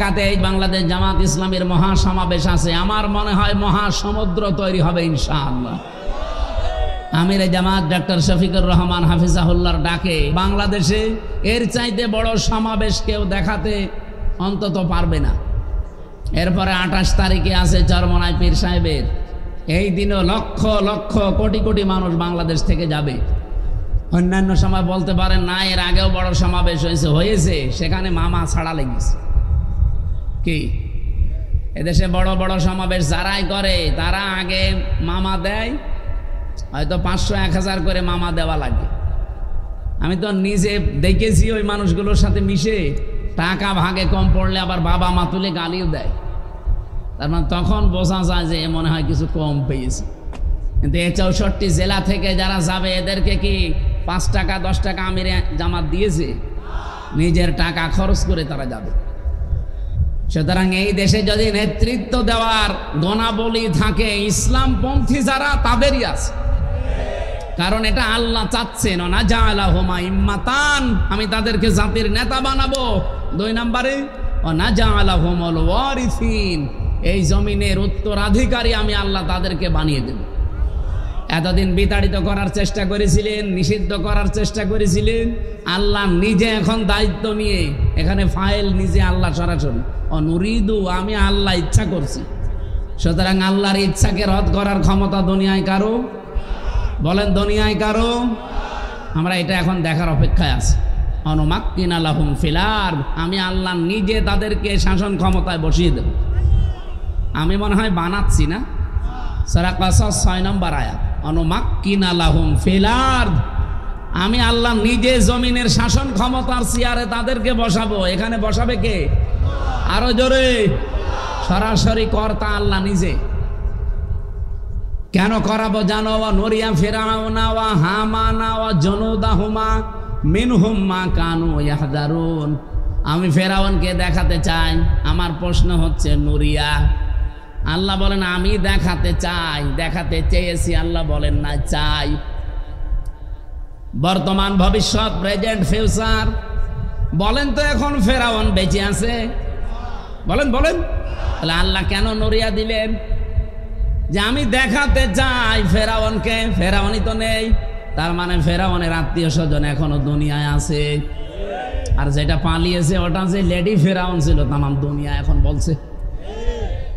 ঢাকাতে এই বাংলাদেশ জামাত ইসলামের মহাসমাবেশ আছে, আমার মনে হয় মহাসমুদ্র তৈরি হবে ইনশাআল্লাহ। আমিরে জামাত ডক্টর শফিকুর রহমান হাফিজাহুল্লাহর ডাকে বাংলাদেশে এর চাইতে বড় সমাবেশ কেউ দেখাতে অন্তত পারবে না। এরপরে 28 তারিখে আছে চরমনাই পীর সাহেবের, এই দিনও লক্ষ লক্ষ কোটি কোটি মানুষ বাংলাদেশ থেকে যাবে। অন্যান্য সময় বলতে পারেন না, এর আগেও বড় সমাবেশ হয়েছে, সেখানে মামা ছাড়া লেগেছে। কি এদেশে বড় বড় সমাবেশ যারাই করে তারা আগে মামা দেয়, হয়তো 500-1000 করে মামা দেওয়া লাগে। আমি তো নিজে দেখেছি ওই মানুষগুলোর সাথে মিশে, টাকা ভাগে কম পড়লে আবার বাবা মা তুলে গালিও দেয়। তার মানে তখন বোঝা যায় যে মনে হয় কিছু কম পেয়েছে। কিন্তু এই 64 জেলা থেকে যারা যাবে এদেরকে কি 5 টাকা 10 টাকা আমিরে জামাত দিয়েছে? নিজের টাকা খরচ করে তারা যাবে। সুতরাং এই দেশে যদি নেতৃত্ব দেওয়ার গণাবলী থাকে ইসলামপন্থী যারা, তাদেরই আছে। কারণ এটা আল্লাহ চাচ্ছেন, না জাআলাহুমা ইম্মাতান, আমি তাদেরকে জাতির নেতা বানাবো। 2 নম্বরে না জাআলাহুমুল ওয়ারিসিন, এই জমিনের উত্তরাধিকারী আমি আল্লাহ তাদেরকে বানিয়ে দেব। এতদিন বিতাড়িত করার চেষ্টা করেছিলেন, নিষিদ্ধ করার চেষ্টা করেছিলেন, আল্লাহ নিজে এখন দায়িত্ব নিয়ে এখানে ফাইল নিজে আল্লাহ সরাসরি অনুরিদু, আমি আল্লাহ ইচ্ছা করছি। সুতরাং আল্লাহর ইচ্ছাকে রদ করার ক্ষমতা দুনিয়ায় কারো? বলেন দুনিয়ায় কারো? আমরা এটা এখন দেখার অপেক্ষায় আছি। অনুমাক্কিনা লাহুম ফিল আরদ, আমি আল্লাহ নিজে তাদেরকে শাসন ক্ষমতায় বসিয়ে দেব। আমি মনে হয় বানাচ্ছি না, সূরা কাসাস 6 নম্বর আয়াত, অনুমাক্কিনা লাহুম ফিল আরদ, আমি আল্লাহ নিজে জমিনের শাসন ক্ষমতার চেয়ারে তাদেরকে বসাবো। এখানে বসাবে কে? আরো জোরে, সরাসরি কর্তা আল্লাহ নিজে। কেন করাবো জানো? নুরিয়া ফিরাউনা ওয়া হামানা ওয়া জুনুদাহুমা মিনহুম মা কানু ইয়াহদারুন, আমি ফেরাউনকে দেখাতে চাই। আমার প্রশ্ন হচ্ছে নুরিয়া, আল্লাহ বলেন আমি দেখাতে চাই, দেখাতে চেয়েছি, আল্লাহ বলেন না চাই। বর্তমান ভবিষ্যৎ, প্রেজেন্ট ফিউচার, বলেন তো এখন ফেরাউন বেঁচে আছে? বলেন বলেন, তাহলে আল্লাহ কেন নুরিয়া দিলেন? যে আমি দেখাতে চাই ফেরাউনকে। ফেরাউনই তো নেই, তার মানে ফেরাউনের আত্মীয় স্বজন এখনো দুনিয়ায় আছে। আর যেটা পালিয়েছে ওটা যে লেডি ফেরাউন ছিল তামাম দুনিয়া এখন বলছে।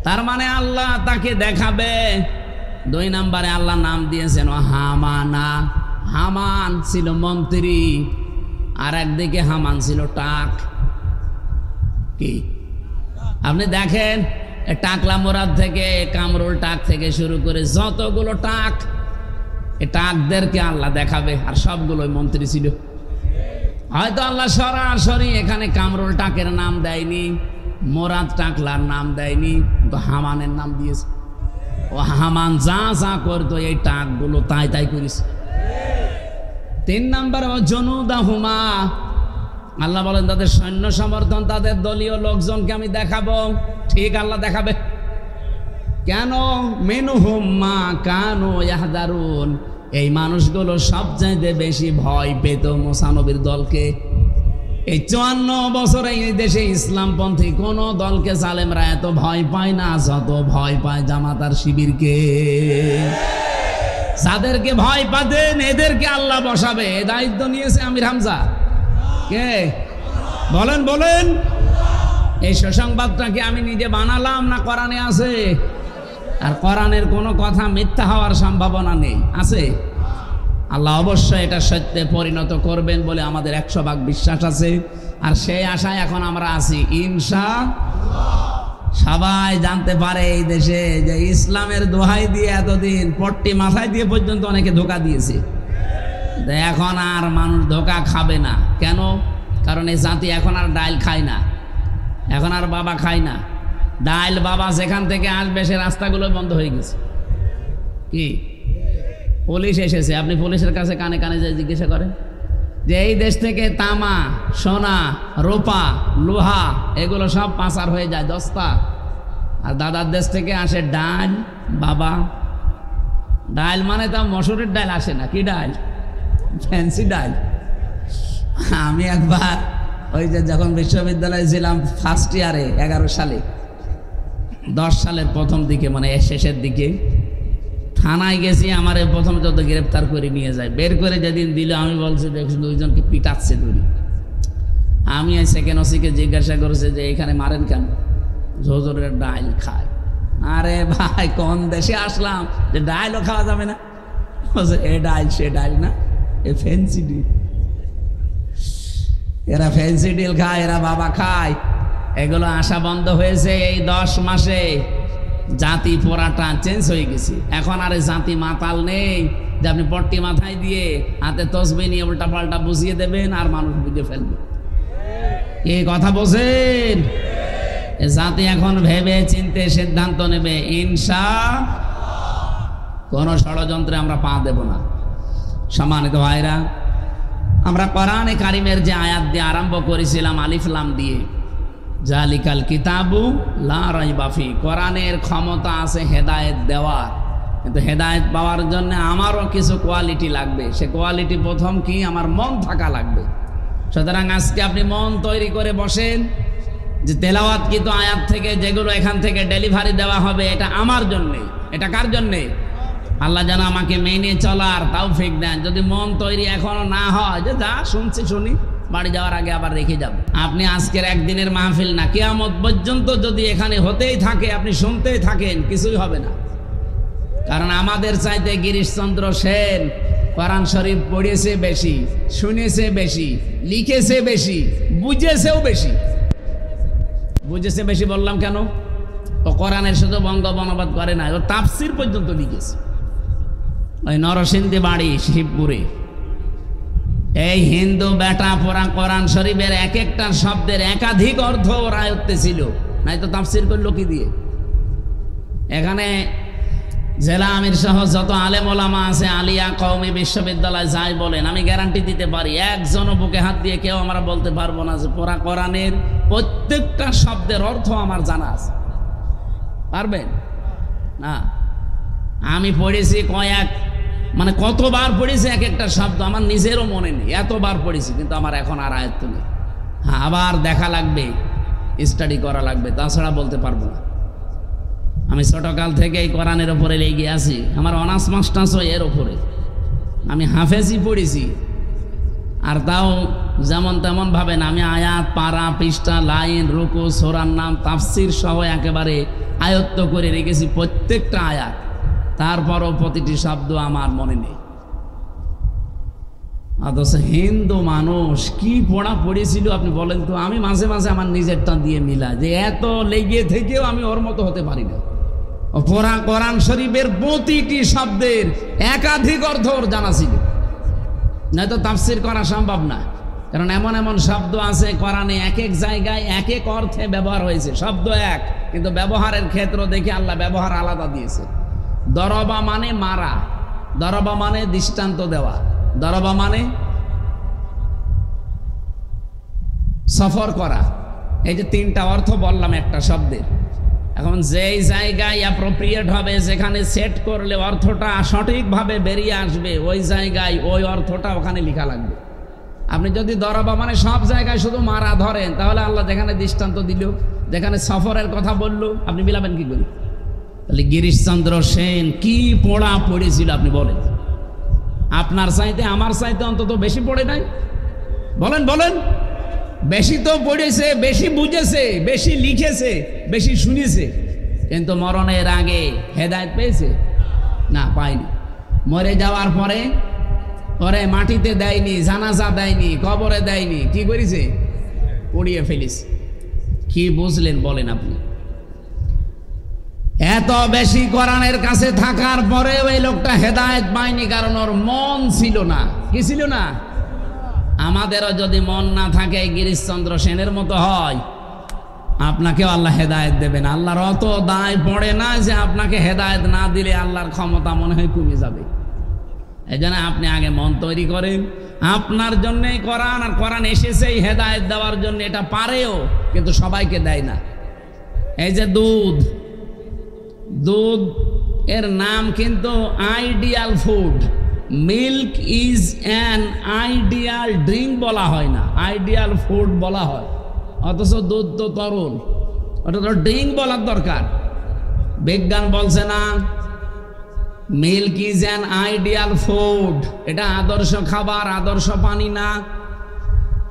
তার মানে আল্লাহ তাকে দেখাবে। 2 নম্বরে আল্লাহ নাম দিয়েছেন হামানা। হামান ছিল মন্ত্রী, আর একদিকে হামান ছিল টাক। কি আপনি দেখেন, টাকলা মোরাদ থেকে কামরুল টাক থেকে শুরু করে যতগুলো টাক, এই টাকদেরকে আল্লাহ দেখাবে। আর সবগুলোই মন্ত্রী ছিল। হয়তো আল্লাহ সরাসরি এখানে কামরুল টাকের নাম দেয়নি, মোরাদ টাকলার নাম দেয়নি, তো হামানের নাম দিয়েছে। ও হামান যা যা করতো এই টাকগুলো তাই তাই করিস। 3 নম্বর জুনুদাহুমা, আল্লাহ বলেন তাদের সৈন্য সমর্থন, তাদের দলীয় লোকজনকে আমি দেখাবো। ঠিক আল্লাহ দেখাবে। কেন? মিনহুম মা কানু ইয়াহদারুন, এই মানুষগুলো সবচাইতে বেশি ভয় পেত মুসা নবীর দলকে। এই 54 বছরে এই দেশে ইসলামপন্থী কোন দলকে জালেমরা এত ভয় পায় না যত ভয় পায় জামাত আর শিবিরকে। যাদেরকে ভয় পাতেন এদেরকে আল্লাহ বসাবে, দায়িত্ব নিয়েছে আমির হামজা। কে? বলেন বলেন। এই সুসংবাদটা কি আমি নিজে বানালাম না কোরআনে আছে? আর কোরআনের কোনো কথা মিথ্যা হওয়ার সম্ভাবনা নেই, আছে। আল্লাহ অবশ্যই এটা সত্যে পরিণত করবেন বলে আমাদের 100% বিশ্বাস আছে। আর সেই আশায় এখন আমরা আছি ইনশাআল্লাহ। সবাই জানতে পারে এই দেশে যে ইসলামের দোহাই দিয়ে এতদিন পট্টি মাথায় দিয়ে পর্যন্ত অনেকে ধোঁকা দিয়েছে। এখন আর মানুষ ধোঁকা খাবে না। কেন? কারণ এই জাতি এখন আর ডাইল খায় না, এখন আর বাবা খায় না। ডাইল বাবা যেখান থেকে আসবে সে রাস্তাগুলো বন্ধ হয়ে গেছে। কি পুলিশ এসেছে, আপনি পুলিশের কাছে কানে কানে যে জিজ্ঞাসা করেন যে এই দেশ থেকে তামা, সোনা, রূপা, লোহা এগুলো সব পাচার হয়ে যায় দস্তা। আর দাদার দেশ থেকে আসে ডাল বাবা। ডাল মানে তা মসুরের ডাল আসে না, কি ডাল? ফ্যান্সি ডাল। আমি একবার ওই যে যখন বিশ্ববিদ্যালয়ে ছিলাম ফার্স্ট ইয়ারে 11 সালে 10 সালের প্রথম দিকে মানে শেষের দিকে থানায় গেছি, আমার প্রথম যত গ্রেপ্তার করে নিয়ে যায়, বের করে যেদিন দিল আমি বলছি দেখছি দুইজনকে পিটাচ্ছে ধরি। আমি সেকেন্ড ওসিকে জিজ্ঞাসা করেছে যে এখানে মারেন কেন? হুজুরের ডাইল খায়। আরে ভাই কোন দেশে আসলাম যে ডাইলও খাওয়া যাবে না? এ ডাইল সে ডাইল না, এ ফ্যান্সি ডিল। এরা ফ্যান্সি ডিল খায়, এরা বাবা খায়। এগুলো আসা বন্ধ হয়েছে এই 10 মাসে। জাতি পোড়াটা চেঞ্জ হয়ে গেছে। এখন আরে জাতি মাতাল নেই যে আপনি পট্টি মাথায় দিয়ে হাতে তসবিহ নিয়ে উল্টা পাল্টা বুঝিয়ে দেবেন আর মানুষ বুঝে ফেলবে। এই কথা বোঝেন? জাতি এখন ভেবে চিনতে সিদ্ধান্ত নেবে, ইনশাআল্লাহ কোন ষড়যন্ত্রে আমরা পা দেব না। সম্মানিত ভাইরা, আমরা কোরআনে কারিমের যে আয়াত দিয়ে আরম্ভ করেছিলাম আলিফ লাম দিয়ে, জালিকাল কিতাবু লা রাইবা ফি, কোরআনের ক্ষমতা আছে হেদায়েত দেওয়ার, কিন্তু হেদায়েত পাওয়ার জন্য আমারও কিছু কোয়ালিটি লাগবে। সে কোয়ালিটি প্রথম কি? আমার মন থাকা লাগবে। সুতরাং আজকে আপনি মন তৈরি করে বসেন যে তেলাওয়াত কিন্তু আয়াত থেকে যেগুলো এখান থেকে ডেলিভারি দেওয়া হবে এটা আমার জন্যে। এটা কার জন্যে? আল্লাহ যেন আমাকে মেনে চলার তৌফিক দেন। যদি মন তৈরি এখনো না হয় যে যা শুনছি শুনি, বাড়ি যাওয়ার আগে আবার রেখে যাব। আপনি আজকের একদিনের মাহফিল না, কিয়ামত পর্যন্ত যদি এখানে হতেই থাকে, আপনি শুনতেই থাকেন, কিছুই হবে না। কারণ আমাদের চাইতে গিরিশচন্দ্র সেন কোরআন শরীফ পড়েছে বেশি, শুনেছে বেশি, লিখেছে বেশি, বুঝেছেও বেশি। বুঝেছে বেশি বললাম কেন? ও কোরআনের শুধু বঙ্গ অনুবাদ করে না, ও তাফসির পর্যন্ত লিখেছে। ওই নরসিংদী বাড়ি শিবপুরে এই হিন্দু বেটা পড়া কোরআন শরীফের এক একটা শব্দের একাধিক অর্থ ওর আয়ত্তে ছিল, নাই তো তাফসির করলো কি দিয়ে? এখানে জেলা আমির সহ যত আলেম ওলামা আছে, আলিয়া কওমি বিশ্ববিদ্যালয় যাই বলেন, আমি গ্যারান্টি দিতে পারি একজনও বুকে হাত দিয়ে কেউ আমরা বলতে পারবো না যে পুরা কোরআনের প্রত্যেকটা শব্দের অর্থ আমার জানা আছে। পারবেন না? আমি পড়েছি মানে কতবার পড়েছি এক একটা শব্দ আমার নিজেরও মনে নেই, এতবার পড়েছি, কিন্তু আমার এখন আর আয়ত্ত নেই। হ্যাঁ, আবার দেখা লাগবে, স্টাডি করা লাগবে, তাছাড়া বলতে পারবো না। আমি ছোটকাল থেকে এই কোরআনের ওপরে লেগে আছি, আমার অনার্স মাস্টার্সও এর ওপরে। আমি হাফেজি পড়েছি, আর তাও যেমন তেমন ভাবে না, আমি আয়াত, পারা, পৃষ্ঠা, লাইন, রুকু, সূরার নাম, তাফসির সহ একেবারে আয়ত্ত করে রেখেছি প্রত্যেকটা আয়াত। তারপরও প্রতিটি শব্দ আমার মনে নেই। অথচ হিন্দু মানুষ কি পড়া পড়েছিল আপনি বলেন তো? আমি মাঝে মাঝে আমার নিজেরটা দিয়ে মিলা যে এত লেগে থেকেও আমি ওর মতো হতে পারি না। পড়া কোরআন শরীফের প্রতিটি শব্দের একাধিক অর্থ ওর জানা ছিল, নয়তো তাফসির করা সম্ভব না। কারণ এমন এমন শব্দ আছে কোরআনে এক এক জায়গায় এক এক অর্থে ব্যবহার হয়েছে, শব্দ এক, কিন্তু ব্যবহারের ক্ষেত্র দেখে আল্লাহ ব্যবহার আলাদা দিয়েছে। দরবা মানে মারা, দরবা মানে দৃষ্টান্ত দেওয়া, দরবা মানে সফর করা। এই যে তিনটা অর্থ বললাম একটা শব্দের। এখন যেই জায়গায় অ্যাপ্রোপ্রিয়েট হবে, যেখানে সেট করলে অর্থটা সঠিকভাবে বেরিয়ে আসবে, ওই জায়গায় ওই অর্থটা ওখানে লেখা লাগবে। আপনি যদি দরবা মানে সব জায়গায় শুধু মারা ধরেন, তাহলে আল্লাহ যেখানে দৃষ্টান্ত দিল, যেখানে সফরের কথা বললো, আপনি মিলাবেন কি করে? তাহলে গিরিশচন্দ্র সেন কি পড়া পড়েছিল আপনি বলেন? আপনার চাইতে আমার চাইতে অন্তত বেশি পড়ে নাই? বলেন বলেন। বেশি তো পড়েছে, বেশি বুঝেছে, বেশি লিখেছে, বেশি শুনেছে, কিন্তু মরণের আগে হেদায়েত পেয়েছে না? পায়নি। মরে যাওয়ার পরে পরে মাটিতে দেয়নি, জানাজা দেয়নি, কবরে দেয়নি, কি করেছে? পড়িয়ে ফেলিস। কি বুঝলেন বলেন আপনি? এত বেশি কোরআনের কাছে থাকার পরেও এই লোকটা হেদায়েত পায়নি, কারণ ওর মন ছিল না। কি ছিল না? আমাদেরও যদি মন না থাকে গিরিশচন্দ্র সেনের মতো হয়, আপনাকেও আল্লাহ হেদায়েত দেবেন। আল্লাহর অত দায় পড়ে না যে আপনাকে হেদায়েত না দিলে আল্লাহর ক্ষমতা মনে হয় কমে যাবে। এই জন্য আপনি আগে মন তৈরি করেন। আপনার জন্যই কোরআন, আর কোরআন এসেছে হেদায়েত দেওয়ার জন্য। এটা পারেও, কিন্তু সবাইকে দেয় না। এই যে দুধ, দুধ এর নাম কিন্তু ideal food, milk is an ideal drink বলা হয় না, আইডিয়াল ফুড বলা হয়, অথচ দুধ তো তরল, ওটা তো ড্রিঙ্ক বলার দরকার। বিজ্ঞান বলছে না milk is an ideal food, এটা আদর্শ খাবার, আদর্শ পানি না।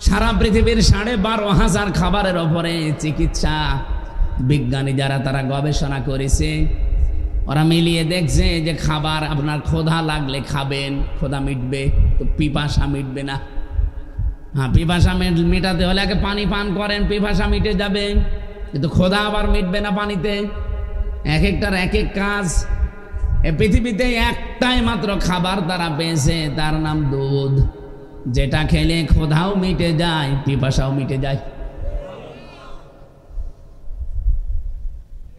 সারা পৃথিবীর 12,500 খাবারের ওপরে চিকিৎসা বিজ্ঞানী যারা তারা গবেষণা করেছে, ওরা মিলিয়ে দেখছে যে খাবার আপনার ক্ষুধা লাগলে খাবেন, ক্ষুধা মিটবে, তো পিপাসা মিটবে না। হ্যাঁ, পিপাসা মেটাতে হলে আগে পানি পান করেন, পিপাসা মিটে যাবে, কিন্তু ক্ষুধা আবার মিটবে না পানিতে। এক একটার এক এক কাজ। এ পৃথিবীতে একটাই মাত্র খাবার তারা পেয়েছে, তার নাম দুধ, যেটা খেলে ক্ষুধাও মিটে যায়, পিপাসাও মিটে যায়।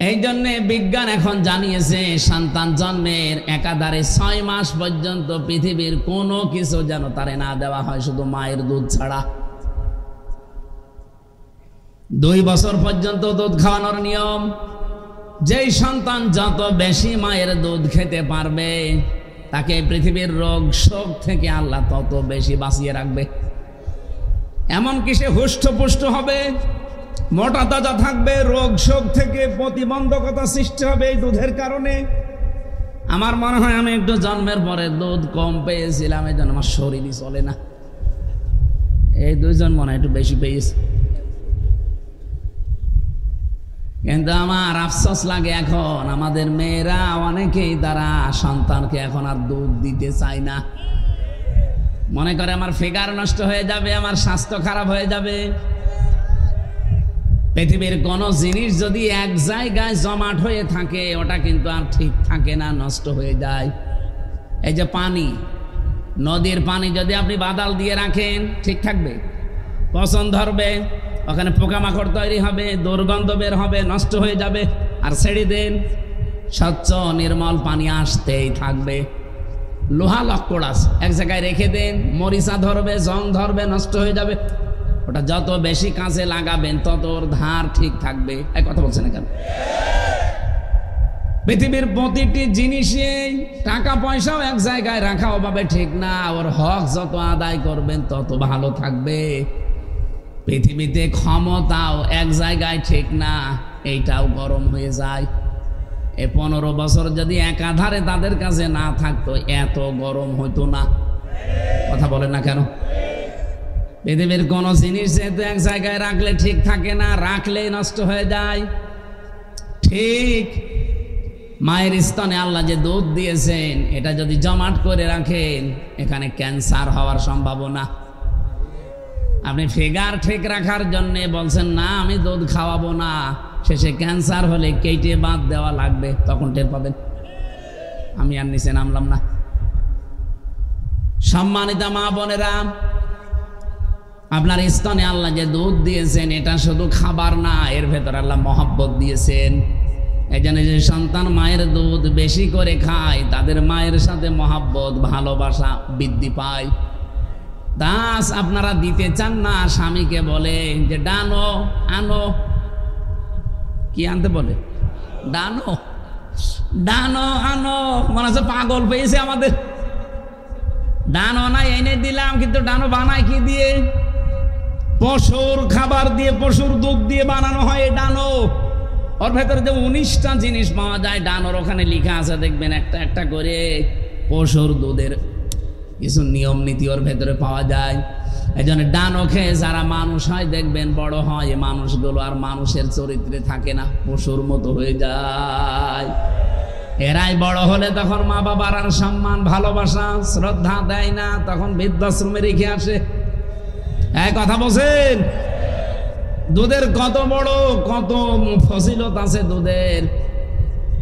এই জন্যে বিজ্ঞান এখন জানিয়েছে সন্তান জন্মের একাধারে 6 মাস পর্যন্ত পৃথিবীর কোনো কিছু যেন তারে না দেওয়া হয়, শুধু মায়ের দুধ ছাড়া। 2 বছর পর্যন্ত দুধ খাওয়ানোর নিয়ম। যেই সন্তান যত বেশি মায়ের দুধ খেতে পারবে, তাকে পৃথিবীর রোগ শোক থেকে আল্লাহ তত বেশি বাঁচিয়ে রাখবে। এমনকি সে হুষ্টপুষ্ট হবে, মোটা তাজা থাকবে, রোগ শোক থেকে প্রতিবন্ধকতা সৃষ্টি হবে এই দুধের কারণে। আমার মনে হয় আমি একটু জন্মের পরে দুধ কম পেয়েছিলাম, এই জন্য আমার শরীরই চলে না। এই 2 জন মনে হয় একটু বেশি পেয়েছে। কিন্তু আমার আফসোস লাগে, এখন আমাদের মেয়েরা অনেকেই তারা সন্তানকে এখন আর দুধ দিতে চায় না। মনে করে আমার ফিগার নষ্ট হয়ে যাবে, আমার স্বাস্থ্য খারাপ হয়ে যাবে। পৃথিবীর কোনো জিনিস যদি এক জায়গায় জমাট হয়ে থাকে, ওটা কিন্তু আর ঠিক থাকে না, নষ্ট হয়ে যায়। এই যে পানি, নদীর পানি যদি আপনি বাদাল দিয়ে রাখেন, ঠিক থাকবে? পচন ধরবে, ওখানে পোকামাকড় তৈরি হবে, দুর্গন্ধ বের হবে, নষ্ট হয়ে যাবে। আর ছেড়ে দেন, স্বচ্ছ নির্মল পানি আসতেই থাকবে। লোহা লক্কড় আছে, এক জায়গায় রেখে দেন, মরিচা ধরবে, জং ধরবে, নষ্ট হয়ে যাবে। ওটা যত বেশি কাছে লাগাবেন তত ওর ধার ঠিক থাকবে। এক কথা বলছে না কেন? পৃথিবীর প্রতিটি জিনিসে টাকা পয়সাও এক জায়গায় রাখা ওভাবে ঠিক না, ওর হক যত আদায় করবেন তত ভালো থাকবে। পৃথিবীতে ক্ষমতাও এক জায়গায় ঠিক না, এইটাও গরম হয়ে যায়। এই 15 বছর যদি একাধারে তাদের কাছে না থাকতো, এত গরম হইতো না। কথা বলেন না কেন? পৃথিবীর কোনো জিনিস যেহেতু এক জায়গায় রাখলে ঠিক থাকে না, রাখলেই নষ্ট হয়ে যায়। ঠিক মায়ের স্তনে আল্লাহ যে দুধ দিয়েছেন, এটা যদি জমাট করে রাখেন, এখানে ক্যান্সার হওয়ার সম্ভাবনা। আপনি ফিগার ঠিক রাখার জন্য বলছেন না আমি দুধ খাওয়াবো না, শেষে ক্যান্সার হলে কেটে বাদ দেওয়া লাগবে, তখন টের পাবেন। আমি আর নিচে নামলাম না। সম্মানিতা মা বোনেরা, আপনার স্তনে আল্লাহ যে দুধ দিয়েছেন, এটা শুধু খাবার না, এর ভেতর আল্লাহ মহব্বত দিয়েছেন। এই জন্য যে সন্তান মায়ের দুধ বেশি করে খায়, তাদের মায়ের সাথে মহব্বত, ভালোবাসা বৃদ্ধি পায়। দাস আপনারা দিতে চান না, স্বামীকে বলে যে ডানো আনো, কি আনতে বলে? ডানো, ডানো আনো। মনে হচ্ছে পাগল পেয়েছে আমাদের। ডানো না এনে দিলাম, কিন্তু ডানো বানায় কি দিয়ে? পশুর খাবার দিয়ে, পশুর দুধ দিয়ে বানানো হয় এই ডানো। ওর ভেতরে যে 19টা জিনিস পাওয়া যায়, ডানোর ওখানে লেখা আছে, দেখবেন একটা একটা করে পশুর দুধের কিছু নিয়ম নীতি ওর ভেতরে পাওয়া যায়। এই জন্য ডানো খেয়ে যারা মানুষ হয়, দেখবেন বড় হয়, এই মানুষগুলো আর মানুষের চরিত্রে থাকে না, পশুর মতো হয়ে যায়। এরাই বড় হলে তখন মা বাবার আর সম্মান, ভালোবাসা, শ্রদ্ধা দেয় না, তখন বৃদ্ধাশ্রমে রেখে আসে। এক কথা বলছেন? দুধের কত বড়, কত ফজিলত আছে দুধের।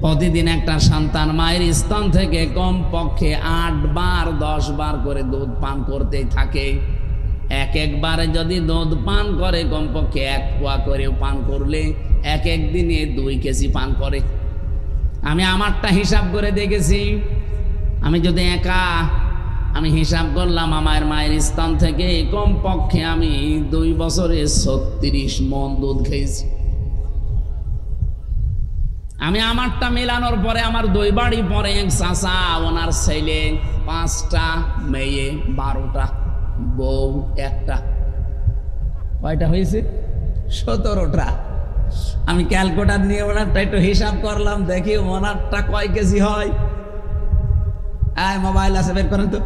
প্রতিদিন একটা সন্তান মায়ের স্তন থেকে কমপক্ষে 8 বার 10 বার করে দুধ পান করতেই থাকে। একবারে যদি দুধ পান করে, কমপক্ষে 1 পোয়া করে পান করলে এক দিনে 2 কেজি পান করে। আমি আমারটা হিসাব করে দেখেছি। আমি যদি একা, আমি হিসাব করলাম আমার মায়ের স্তন থেকে কমপক্ষে আমি 2 বছরে 36 মণ দুধ খেয়েছি। আমি আমারটা মেলানোর পরে আমার দুই বাড়ি পরে এক চাচা, ওনার ছেলে 5টা, মেয়ে 12টা, বউ 1টা। কয়টা হয়েছে? 17টা। আমি ক্যালকুলেটর নিয়ে ওনারটা একটু হিসাব করলাম, দেখি ওনারটা কয় কেজি হয়। মোবাইল আছে, বের করেন তো।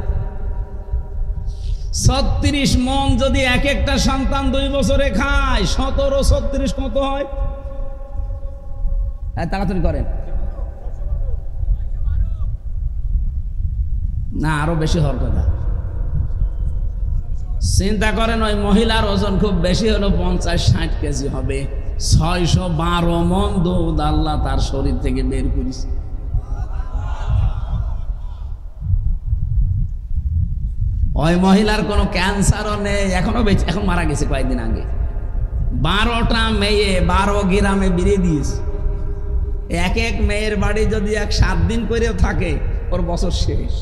36 মণ যদি এক একটা সন্তান 2 বছরে খায়, 17 36 কত হয়? তাড়াতাড়ি করেন না, আরো বেশি হওয়ার কথা। চিন্তা করেন, ওই মহিলার ওজন খুব বেশি হলো 50-60 কেজি হবে। 612 মণ দুধ আল্লাহ তার শরীর থেকে বের করেছে। ওই মহিলার কোনো ক্যান্সারও নেই, এখনো বেঁচে, এখন মারা গেছে কয়েকদিন আগে। 12টা মেয়ে 12 গ্রামে বিয়ে দিয়েছে। এক এক মেয়ের বাড়ি যদি 7 দিন করেও থাকে, ওর বছর শেষ।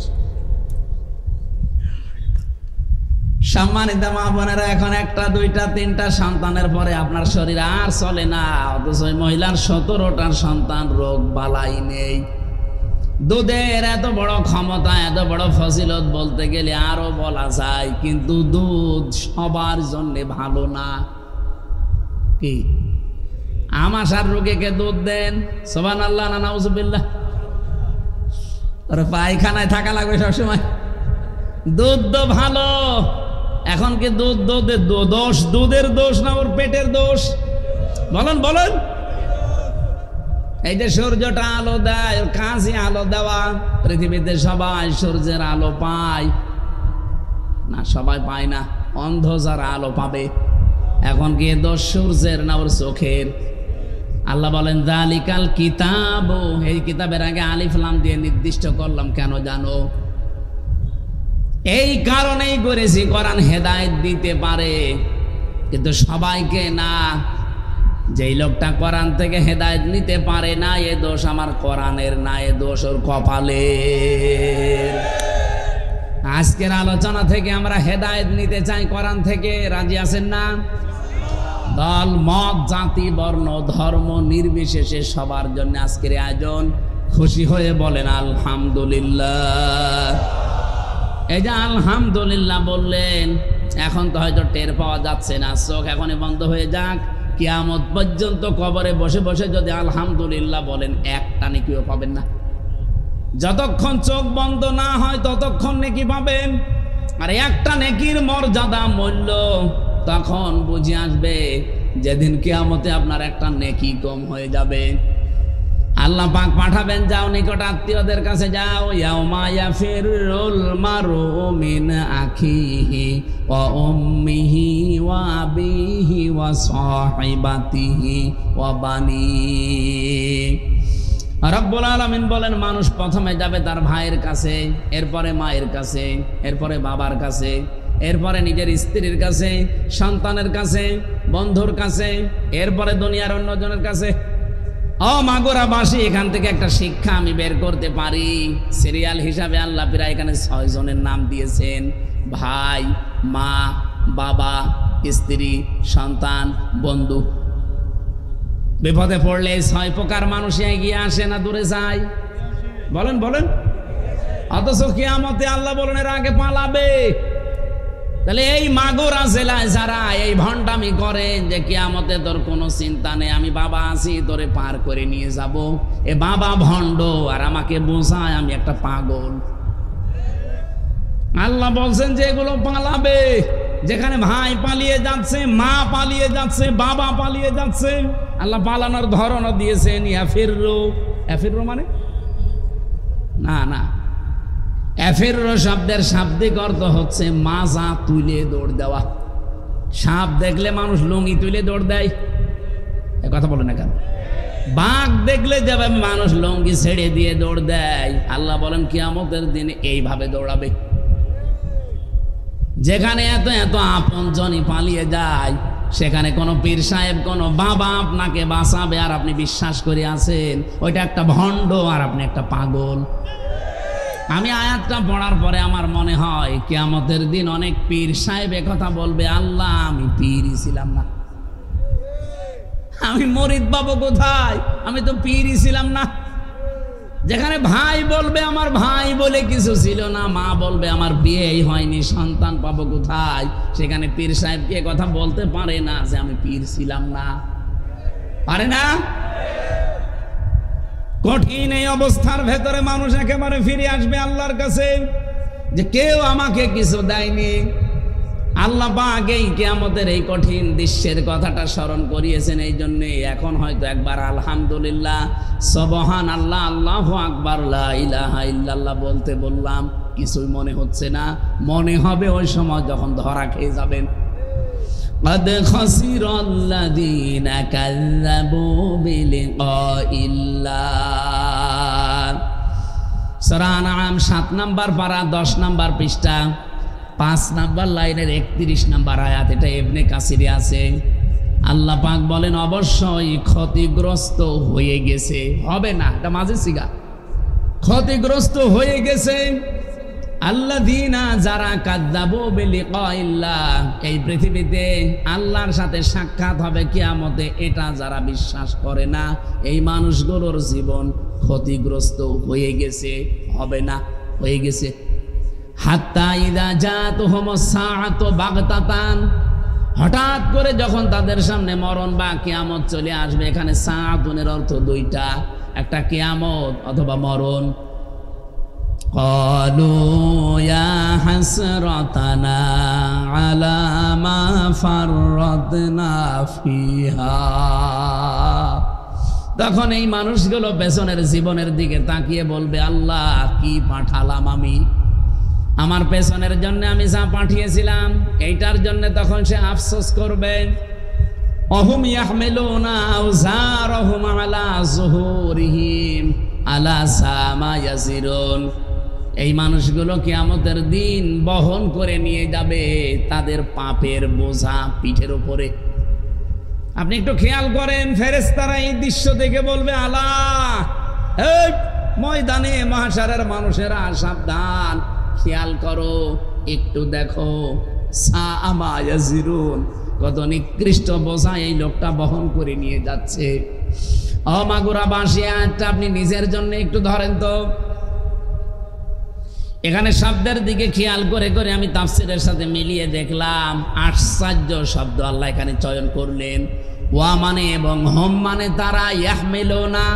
সম্মানিত মা বোনেরা, এখন 1টা 2টা 3টা সন্তানের পরে আপনার শরীর আর চলে না, অথচ ওই মহিলার 17টার সন্তান, রোগ বালাই নেই। দুধের এত বড় ক্ষমতা, এত বড় ফজিলত বলতে গেলে আরো বলা যায়, কিন্তু দুধ সবার জন্য ভালো না। কি আমাশার রোগীকে দুধ দেন, সুবহানাল্লাহ না নাউজুবিল্লাহ? ওর পায়খানায় থাকা লাগবে সবসময়। দুধ তো ভালো। এখন কি দুধের দোষ? দুধের দোষ না ওর পেটের দোষ? বলেন বলেন। এই যে সূর্যটা আলো দেয়, ওর কাজই আলো দেওয়া। পৃথিবীতে সবাই সূর্যের আলো পায় না? সবাই পায় না। অন্ধ যারা আলো পাবে। এখন কি দোষ সূর্যের না ওর চোখের? আল্লাহ বলেন যালিকাল কিতাব, এই কিতাবের আগে আলিফ লাম দিয়ে নির্দিষ্ট করলাম কেন জানো? এই কারণেই করেছি, কোরআন হেদায়েত দিতে পারে কিন্তু সবাইকে না। যেই লোকটা কোরআন থেকে হেদায়েত নিতে পারে না, এ দোষ আমার কোরআনের না, এ দোষ ওর কপালের। আজকের আলোচনা থেকে আমরা হেদায়েত নিতে চাই কোরআন থেকে, রাজি আছেন না? দল মত জাতি বর্ণ ধর্ম নির্বিশেষে সবার জন্য আজকের আয়োজন। খুশি হয়ে বলেন আলহামদুলিল্লাহ। এই যে আলহামদুলিল্লাহ বললেন, এখন তো হয়তো টের পাওয়া যাচ্ছে না, চোখ এখনই বন্ধ হয়ে যাক। কিয়ামত পর্যন্ত কবরে বসে বসে যদি আলহামদুলিল্লাহ বলেন, একটা নেকিও পাবেন না। যতক্ষণ চোখ বন্ধ না হয় ততক্ষণ নেকি পাবেন। আর একটা নেকির মর্যাদা মূল্য তখন বুঝে আসবে যেদিন কিয়ামতে আপনার একটা নেকি কম হয়ে যাবে। আল্লাহ পাক পাঠাবেন, যাও নিকট আত্মীয়দের কাছে যাও। ইয়াউমা ইয়াফিরুল মারউ মিন আখিহি ওয়া উম্মিহি ওয়া আবিহি ওয়া সাহিবাতিহি ওয়া বানিহি। রব্বুল আলামিন বলেন, মানুষ প্রথমে যাবে তার ভাইয়ের কাছে, এরপরে মায়ের কাছে, এরপরে বাবার কাছে, এরপরে নিজের স্ত্রীর কাছে, সন্তানের কাছে, বন্ধুর কাছে, এরপরে দুনিয়ার অন্যজনের কাছে। ও মাগুরাবাসী, এখান থেকে একটা শিক্ষা আমি বের করতে পারি। সিরিয়াল হিসাবে আল্লাহ প্রায় এখানে 6 জনের নাম দিয়েছেন। ভাই, মা, বাবা, স্ত্রী, সন্তান, বন্ধু। বিপদে পড়লে 6 প্রকার মানুষ এগিয়ে আসে না দূরে যায়? বলেন বলেন। অথচ কিয়ামতে আল্লাহ বলেন এর আগে পালাবে। তাহলে এই মাগুরা জেলায় যারা এই ভণ্ডামি করেন যে কিয়ামতে তোর কোনো চিন্তা নেই, আমি বাবা আছি, তোরে পার করে নিয়ে যাব, এ বাবা ভণ্ড আর আমাকে বোঝায় আমি একটা পাগল। আল্লাহ বলছেন যে এগুলো পালাবে। যেখানে ভাই পালিয়ে যাচ্ছে, মা পালিয়ে যাচ্ছে, বাবা পালিয়ে যাচ্ছে, আল্লাহ পালানোর ধরনও দিয়েছেন। ইয়াফিরু, ইয়াফিরু মানে না না, এফিরু শব্দের শাব্দিক অর্থ হচ্ছে মাজা তুলে দৌড় দেওয়া। সাপ দেখলে মানুষ লুঙ্গি তুলে দৌড় দেয়, এ কথা বলে না কেন? বাঘ দেখলে যাবে মানুষ লুঙ্গি ছেড়ে দিয়ে দৌড় দেয়। আল্লাহ বলেন কিয়ামতের দিনে এইভাবে দৌড়াবে। যেখানে এত এত আপনজনই পালিয়ে যায়, সেখানে কোনো পীর সাহেব, কোনো বাবা আপনাকে বাঁচাবে আর আপনি বিশ্বাস করে আছেন ওইটা একটা ভণ্ড আর আপনি একটা পাগল। আমি আয়াতটা পড়ার পরে আমার মনে হয় কিয়ামতের দিন অনেক পীর সাহেব কথা বলবে, আল্লাহ আমি পীরই ছিলাম না, আমি মরিদ পাবো কোথায়? আমি তো পীরই ছিলাম না। যেখানে ভাই বলবে আমার ভাই বলে কিছু ছিল না, মা বলবে আমার বিয়েই হয়নি, সন্তান পাবো কোথায়? সেখানে পীর সাহেবকে কথা বলতে পারে না যে আমি পীর ছিলাম না, পারে না। কঠিন এই অবস্থার ভেতরে মানুষ একেবারে ফিরে আসবে আল্লাহর কাছে যে কেউ আমাকে কিছু দেয়নি। আল্লাহ পাক এই কিয়ামতের এই কঠিন দৃশ্যের কথাটা স্মরণ করিয়েছেন। এই জন্যে এখন হয়তো একবার আলহামদুলিল্লাহ, সুবহানাল্লাহ, আল্লাহু আকবার, লা ইলাহা ইল্লাল্লাহ বলতে বললাম, কিছুই মনে হচ্ছে না। মনে হবে ওই সময় যখন ধরা খেয়ে যাবেন। قد خسر الذين كذبوا بلقاء الله। সূরা আনআম 7 নম্বর পারা 10 নম্বর পৃষ্ঠা 5 নম্বর লাইনের 31 নম্বর আয়াত। এটা ইবনে কাসিরে আছে। আল্লাহ পাক বলেন অবশ্যই ক্ষতিগ্রস্ত হয়ে গেছে, হবে না, এটা মাঝে সিগা, ক্ষতিগ্রস্ত হয়ে গেছে আল্লাযীনা যারা কাযযাবু বিলিকাইল্লাহ, এই পৃথিবীতে আল্লাহর সাথে সাক্ষাৎ হবে কিয়ামতে, এটা যারা বিশ্বাস করে না, এই মানুষগুলোর জীবন ক্ষতিগ্রস্ত হয়ে গেছে, হবে না, হয়ে গেছে। হাত্তা ইযা জাতুহুমুস সাআতু বাগতাতান, হঠাৎ করে যখন তাদের সামনে মরণ বা কিয়ামত চলে আসবে। এখানে সাআতুনের অর্থ দুইটা, একটা কিয়ামত অথবা মরণ। ক্বালু ইয়া হাসরাতানা আলা মা ফাররাতনা ফিহা, তখন এই মানুষগুলো পেছনের জীবনের দিকে তাকিয়ে বলবে আল্লাহ কি পাঠালাম আমি, আমার পেছনের জন্য আমি যা পাঠিয়েছিলাম এইটার জন্য তখন সে আফসোস করবে। অহুম ইয়াহমিলুনা আওজারহুম আলা যুহুরিহিম আলা সামা ইয়াসিরুন, এই মানুষগুলো কিয়ামতের দিন বহন করে নিয়ে যাবে তাদের পাপের বোঝা পিঠের উপরে। আপনি একটু খেয়াল করেন, ফেরেশতারা এই দৃশ্য দেখে বলবে আল্লাহ, এই ময়দানে মাহশারের মানুষেরা সাবধান, খেয়াল করো, একটু দেখো, সামা ইয়াসিরুন, কত নিকৃষ্ট বোঝা এই লোকটা বহন করে নিয়ে যাচ্ছে। মাগুরা বাঁশিয়া আপনি নিজের জন্য একটু ধরেন তো। এখানে শব্দের দিকে খেয়াল করে করে আমি তাফসীরের সাথে মিলিয়ে দেখলাম আশ্চর্য শব্দ আল্লাহ এখানে চয়ন করলেন। ওয়া মানে এবং হোম মানে তারা, ইয়াহমিলুনা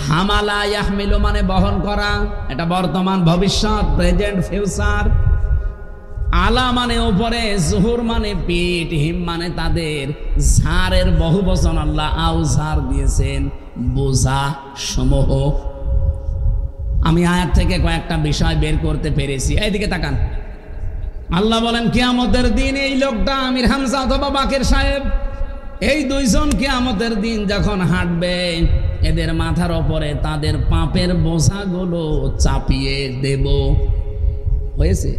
হামালা ইয়াহমিলু মানে বহন করা, এটা বর্তমান ভবিষ্যৎ প্রেজেন্ট ফিউচার। আলা মানে উপরে, জুহুর মানে পিঠ, হিম মানে তাদের, ঝাড়ের বহু বচন আল্লাহ আউজার দিয়েছেন, বোঝা সমূহ। আমি আয়াত থেকে কয়েকটা বিষয় বের করতে পেরেছি। এইদিকে তাকান, আল্লাহ বলেন কিয়ামতের দিন এই লোকটা আমির হামজা অথবা বাকের সাহেব, এই দুইজন কিয়ামতের দিন যখন হাঁটবে, এদের মাথার ওপরে তাদের পাপের বোঝাগুলো চাপিয়ে দেব। হয়েছে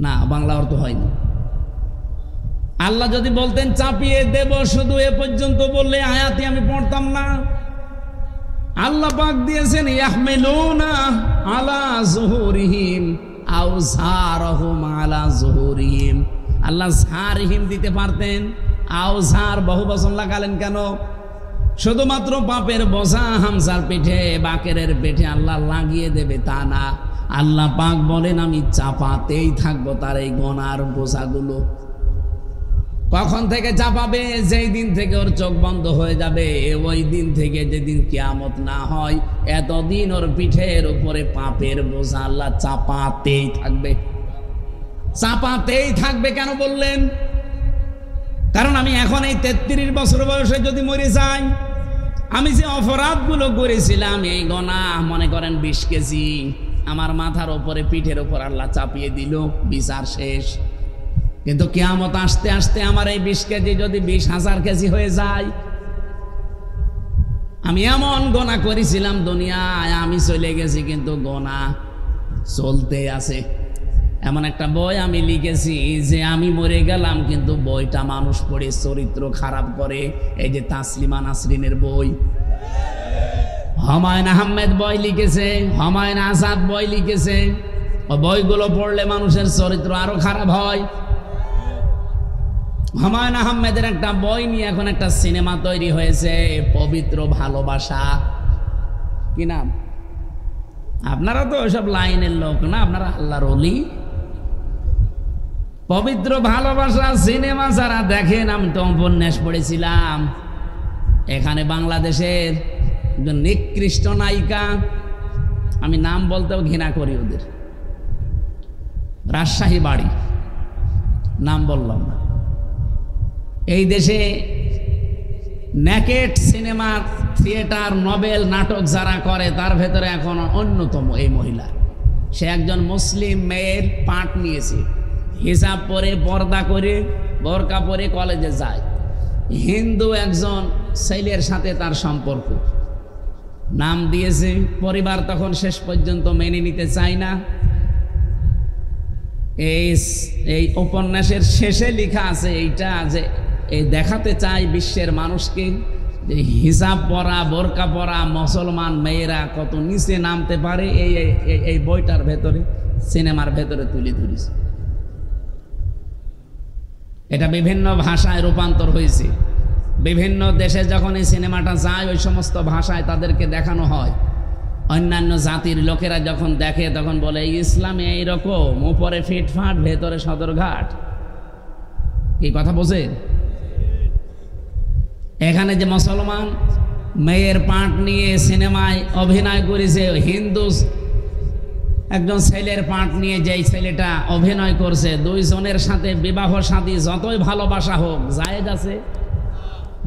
না? বাংলা অর্থ হয়নি। আল্লাহ যদি বলতেন চাপিয়ে দেব শুধু এ পর্যন্ত বললে আয়াতই আমি পড়তাম না। আল্লাহ পাক দিয়েছেন ইয়াহমিলুনা আলা যুহুরিহিম আওজারহুম আলা যুহুরিহিম। আল্লাহ যারহিম দিতে পারতেন, আওজার বহু বচন লাগালেন কেন? শুধুমাত্র পাপের বোঝা হামজার পিঠে বাকেরের পিঠে আল্লাহ লাগিয়ে দেবে তা না। আল্লাহ পাক বলেন আমি চাপাতেই থাকবো তার এই গোনার বোঝাগুলো। কখন থেকে চাপাবে? যেই দিন থেকে ওর চোখ বন্ধ হয়ে যাবে, ওই দিন থেকে যেদিন কিয়ামত না হয় এতদিন ওর পিঠের উপরে পাপের বোঝা আল্লাহ চাপাতেই থাকবে, চাপাতেই থাকবে। কেন বললেন? কারণ আমি এখন এই 33 বছর বয়সে যদি মরে যাই, আমি যে অপরাধগুলো করেছিলাম এই গোনাহ মনে করেন 20 কেজি আমার মাথার উপরে পিঠের উপর আল্লাহ চাপিয়ে দিল, বিচার শেষ। কিন্তু কিয়ামত আসতে আসতে আমার এই 20 কেজি যদি 20,000 কেজি হয়ে যায়, আমি এমন গোনাহ করেছিলাম দুনিয়ায়, আমি চলে গেছি কিন্তু গোনাহ চলতে আছে। এমন একটা বই আমি লিখেছি যে আমি মরে গেলাম কিন্তু বইটা মানুষ পড়ে চরিত্র খারাপ করে। এই যে তাসলিমা নাসরিনের বই, হুমায়ুন আহমেদ বই লিখেছে, হুমায়ুন আজাদ বই লিখেছে। ও বইগুলো পড়লে মানুষের চরিত্র আরো খারাপ হয়। হুমায়ুন আহমেদের একটা বই নিয়ে এখন একটা সিনেমা তৈরি হয়েছে, পবিত্র ভালোবাসা। কি নাম? আপনারা তো ওইসব লাইনের লোক না, আপনারা আল্লাহর ওলি। পবিত্র ভালোবাসা সিনেমা যারা দেখেন, আমি তো উপন্যাস পড়েছিলাম, এখানে বাংলাদেশের একজন নিকৃষ্ট নায়িকা, আমি নাম বলতেও ঘৃণা করি ওদের, রাজশাহী বাড়ি, নাম বললাম না। এই দেশে নেকেট সিনেমা, থিয়েটার, নভেল, নাটক যারা করে তার ভেতরে এখন অন্যতম এই মহিলা। সে একজন মুসলিম মেয়ের পাঠ নিয়েছে, হিসাব পরে, পর্দা করে, বোরকা পরে কলেজে যায়। হিন্দু একজন ছেলের সাথে তার সম্পর্ক, নাম দিয়েছে। পরিবার তখন শেষ পর্যন্ত মেনে নিতে চায় না। এই উপন্যাসের শেষে লেখা আছে এইটা, যে এই দেখাতে চাই বিশ্বের মানুষকে যে হিসাব পরা, বোরকা পরা মুসলমান মেয়েরা কত নিচে নামতে পারে। এই বইটার ভেতরে, সিনেমার ভেতরে তুলে ধরেছে। এটা বিভিন্ন ভাষায় রূপান্তর হয়েছে। বিভিন্ন দেশে যখন এই সিনেমাটা যায়, ওই সমস্ত ভাষায় তাদেরকে দেখানো হয়। অন্যান্য জাতির লোকেরা যখন দেখে তখন বলে ইসলামে এইরকম, উপরে ফিটফাট, ভেতরে সদরঘাট। কি কথা বোঝে? এখানে যে মুসলমান মেয়ের পাঠ নিয়ে সিনেমায় অভিনয় করেছে, হিন্দু একজন ছেলের পাঠ নিয়ে যেই ছেলেটা অভিনয় করছে, দুইজনের সাথে বিবাহ শাদী যতই ভালোবাসা হোক, জায়েজ আছে?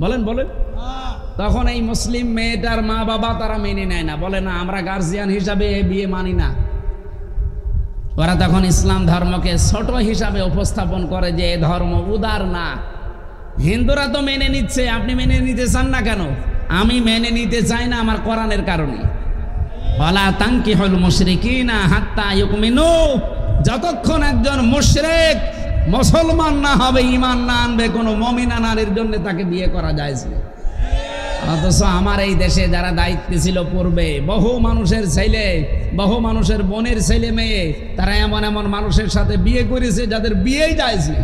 বলেন বলেন। তখন এই মুসলিম মেয়েটার মা বাবা তারা মেনে নেয় না, বলে না আমরা গার্জিয়ান হিসাবে বিয়ে মানি না। ওরা তখন ইসলাম ধর্মকে ছোট হিসাবে উপস্থাপন করে যে এ ধর্ম উদার না। হিন্দুরা তো মেনে নিচ্ছে, আপনি মেনে নিতে চান না কেন? আমি মেনে নিতে চাই না আমার কোরআনের কারণে। ওয়ালা তানকিহুল মুশরিকিনা হাত্তা ইউমিনু, যতক্ষণ একজন মুশরিক মুসলমান না হবে, ঈমান না আনবে, কোনো মুমিনা নারীর জন্য তাকে বিয়ে করা যায় না। অথচ আমার এই দেশে যারা দায়িত্বে ছিল পূর্বে, বহু মানুষের ছেলে, বহু মানুষের বোনের ছেলে মেয়ে, তারা এমন এমন মানুষের সাথে বিয়ে করেছে যাদের বিয়েই যায় না।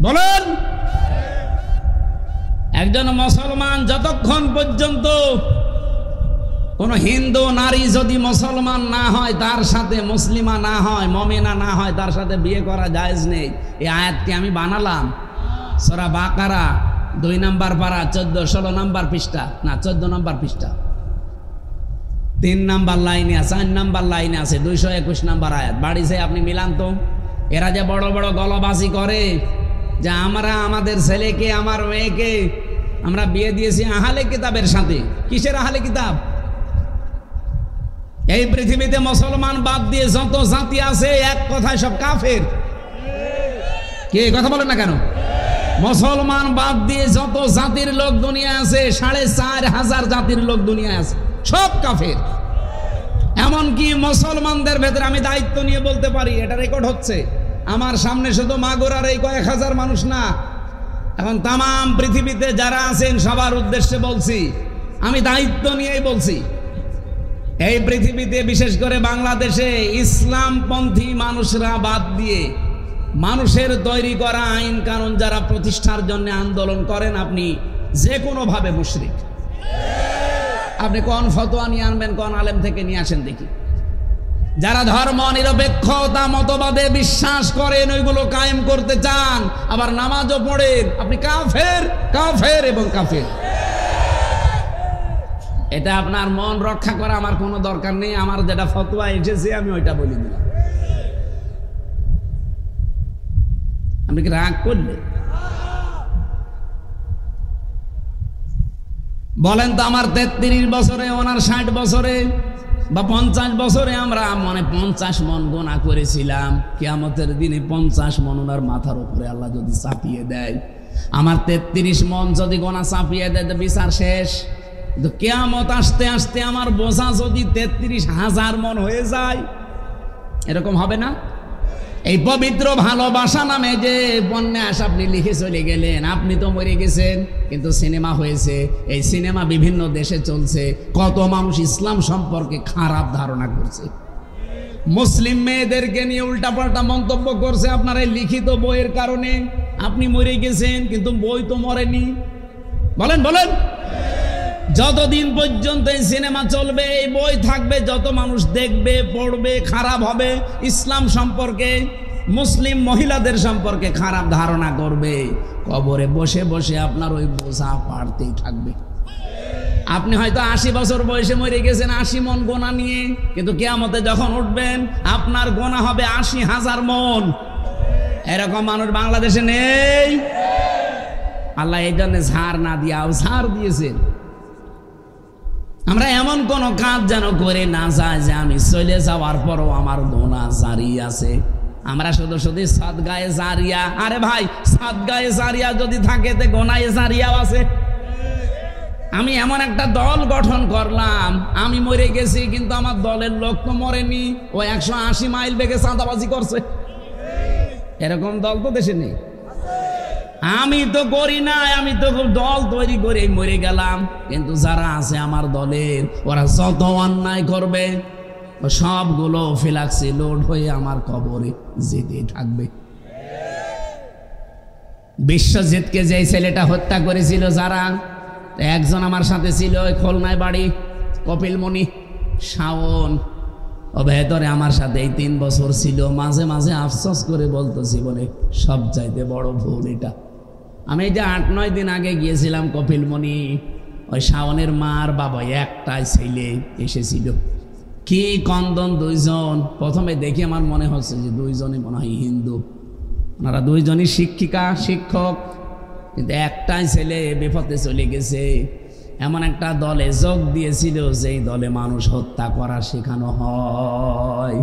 বলেন, একজন মুসলমান যতক্ষণ পর্যন্ত কোন হিন্দু নারী যদি মুসলমান না হয়, তার সাথে মুসলিমা না হয়, মুমিনা না হয়, তার সাথে বিয়ে করা জায়েজ নেই। এই আয়াতটি আমি বানালাম সূরা বাকারা 2 নম্বর পারা 14-16 নম্বর পৃষ্ঠা, না 14 নম্বর পৃষ্ঠা, 3 নম্বর লাইনে আছে, 4 নম্বর লাইনে আছে, 221 নম্বর আয়াত। বাড়িতে আপনি মিলান তো। এরা যে বড় বড় গলাবাজি করে যে আমরা আমাদের ছেলেকে, আমার মেয়েকে আমরা বিয়ে দিয়েছি আহলে কিতাবের সাথে। কিসের আহলে কিতাব? এই পৃথিবীতে মুসলমান বাদ দিয়ে যত জাতি আছে, এক কথায় সব কাফের। কে কথা বলেন না কেন? মুসলমান বাদ দিয়ে যত জাতির লোক দুনিয়ায় আছে, 4500 জাতির লোক দুনিয়ায় আছে, সব কাফের। এমনকি মুসলমানদের ভেতরে আমি দায়িত্ব নিয়ে বলতে পারি, এটা রেকর্ড হচ্ছে আমার সামনে, শুধু মাগুরার এই কয়েক হাজার মানুষ না, এখন তামাম পৃথিবীতে যারা আছেন সবার উদ্দেশ্যে বলছি, আমি দায়িত্ব নিয়েই বলছি। এই পৃথিবীতে বিশেষ করে বাংলাদেশে ইসলামপন্থী মানুষরা বাদ দিয়ে মানুষের তৈরি করা আইন কানুন যারা প্রতিষ্ঠার জন্য আন্দোলন করেন, আপনি যে কোনো ভাবে মুশরিক। আপনি কোন ফতোয়া নিয়ে আনবেন, কোন আলেম থেকে নিয়ে আসেন দেখি। যারা ধর্ম নিরপেক্ষতা মতবাদে বিশ্বাস করেন, ওইগুলো কায়েম করতে চান, আবার নামাজও পড়েন, আপনি কাফের, কাফের এবং কাফের। এটা আপনার মন রক্ষা করা আমার কোনো দরকার নেই। আমার যেটা ফতোয়া এসেছে আমি ওইটা বলে দিলাম। আপনি কি রাগ করলে? বলেন তো, আমার 33 বছরে, ওনার 60 বছরে বা 50 বছরে আমরা 50 মন গোনা করেছিলাম। কিয়ামতের দিনে 50 মন ওনার মাথার উপরে আল্লাহ যদি চাপিয়ে দেয়, আমার 33 মন যদি গোনা চাপিয়ে দেয়, তো বিচার শেষ। কিন্তু কিয়ামত আসতে আসতে আমার বোঝা যদি 33,000 মন হয়ে যায়, এরকম হবে না? এই পবিত্র ভালোবাসা নামে যে উপন্যাস আপনি লিখে চলে গেলেন, আপনি তো মরে গেছেন, কিন্তু সিনেমা হয়েছে। এই সিনেমা বিভিন্ন দেশে চলছে। কত মানুষ ইসলাম সম্পর্কে খারাপ ধারণা করছে, মুসলিম মেয়েদেরকে নিয়ে উল্টাপাল্টা মন্তব্য করছে আপনার এই লিখিত বইয়ের কারণে। আপনি মরে গেছেন কিন্তু বই তো মরেনি। বলেন বলেন, যতদিন পর্যন্ত এই সিনেমা চলবে, এই বই থাকবে, যত মানুষ দেখবে, পড়বে, খারাপ হবে, ইসলাম সম্পর্কে, মুসলিম মহিলাদের সম্পর্কে খারাপ ধারণা করবে, কবরে বসে বসে আপনার ওই বোঝা পাড়তেই থাকবে। আপনি হয়তো 80 বছর বয়সে মরে গেছেন 80 মন গোনা নিয়ে, কিন্তু কিয়ামতে যখন উঠবেন আপনার গোনা হবে 80,000 মন। এরকম মানুষ বাংলাদেশে নেই। আল্লাহ এই জন্য ঝাড় না দিয়ে ঝাড় দিয়েছেন। আমরা এমন কোন কাজ যেন করে না যায় যে আমি চলে যাওয়ার পরও আমার গোনা জারি আছে। আমরা শুধু শুধু সাদগায়ে জারিয়া, আরে ভাই সাদগায়ে জারিয়া যদি থাকে তে গোনায়ে জারিয়াও আছে। আমি এমন একটা দল গঠন করলাম, আমি মরে গেছি কিন্তু আমার দলের লোক তো মরেনি, ও 180 মাইল বেগে চাঁদাবাজি করছে। এরকম দল তো দেশে নেই। আমি তো করি না, আমি তো দল তৈরি করে মরে গেলাম, কিন্তু যারা আছে আমার দলের ওরা যত অন্যায় করবে সবগুলো ফিলাক্সি লোড হয়ে আমার কবরে যেতে থাকবে। বিশ্বজিৎকে যে ছেলেটা হত্যা করেছিল যারা, একজন আমার সাথে ছিল, ওই খুলনায় বাড়ি, কপিলমণি, শাওন, ও ভেতরে আমার সাথে এই 3 বছর ছিল। মাঝে মাঝে আফসোস করে বলতো জীবনে সব চাইতে বড় ভুল এটা। আমি এই যে 8-9 দিন আগে গিয়েছিলাম কপিলমণি, ওই শাওনের মার বাবা একটাই ছেলে এসেছিল, কি কন্দন, 2 জন। প্রথমে দেখে আমার মনে হচ্ছে যে 2 জনই মনে হয় হিন্দু, ওনারা 2 জনই শিক্ষিকা শিক্ষক, কিন্তু একটাই ছেলে বিপদে চলে গেছে। এমন একটা দলে যোগ দিয়েছিল যেই দলে মানুষ হত্যা করা শেখানো হয়।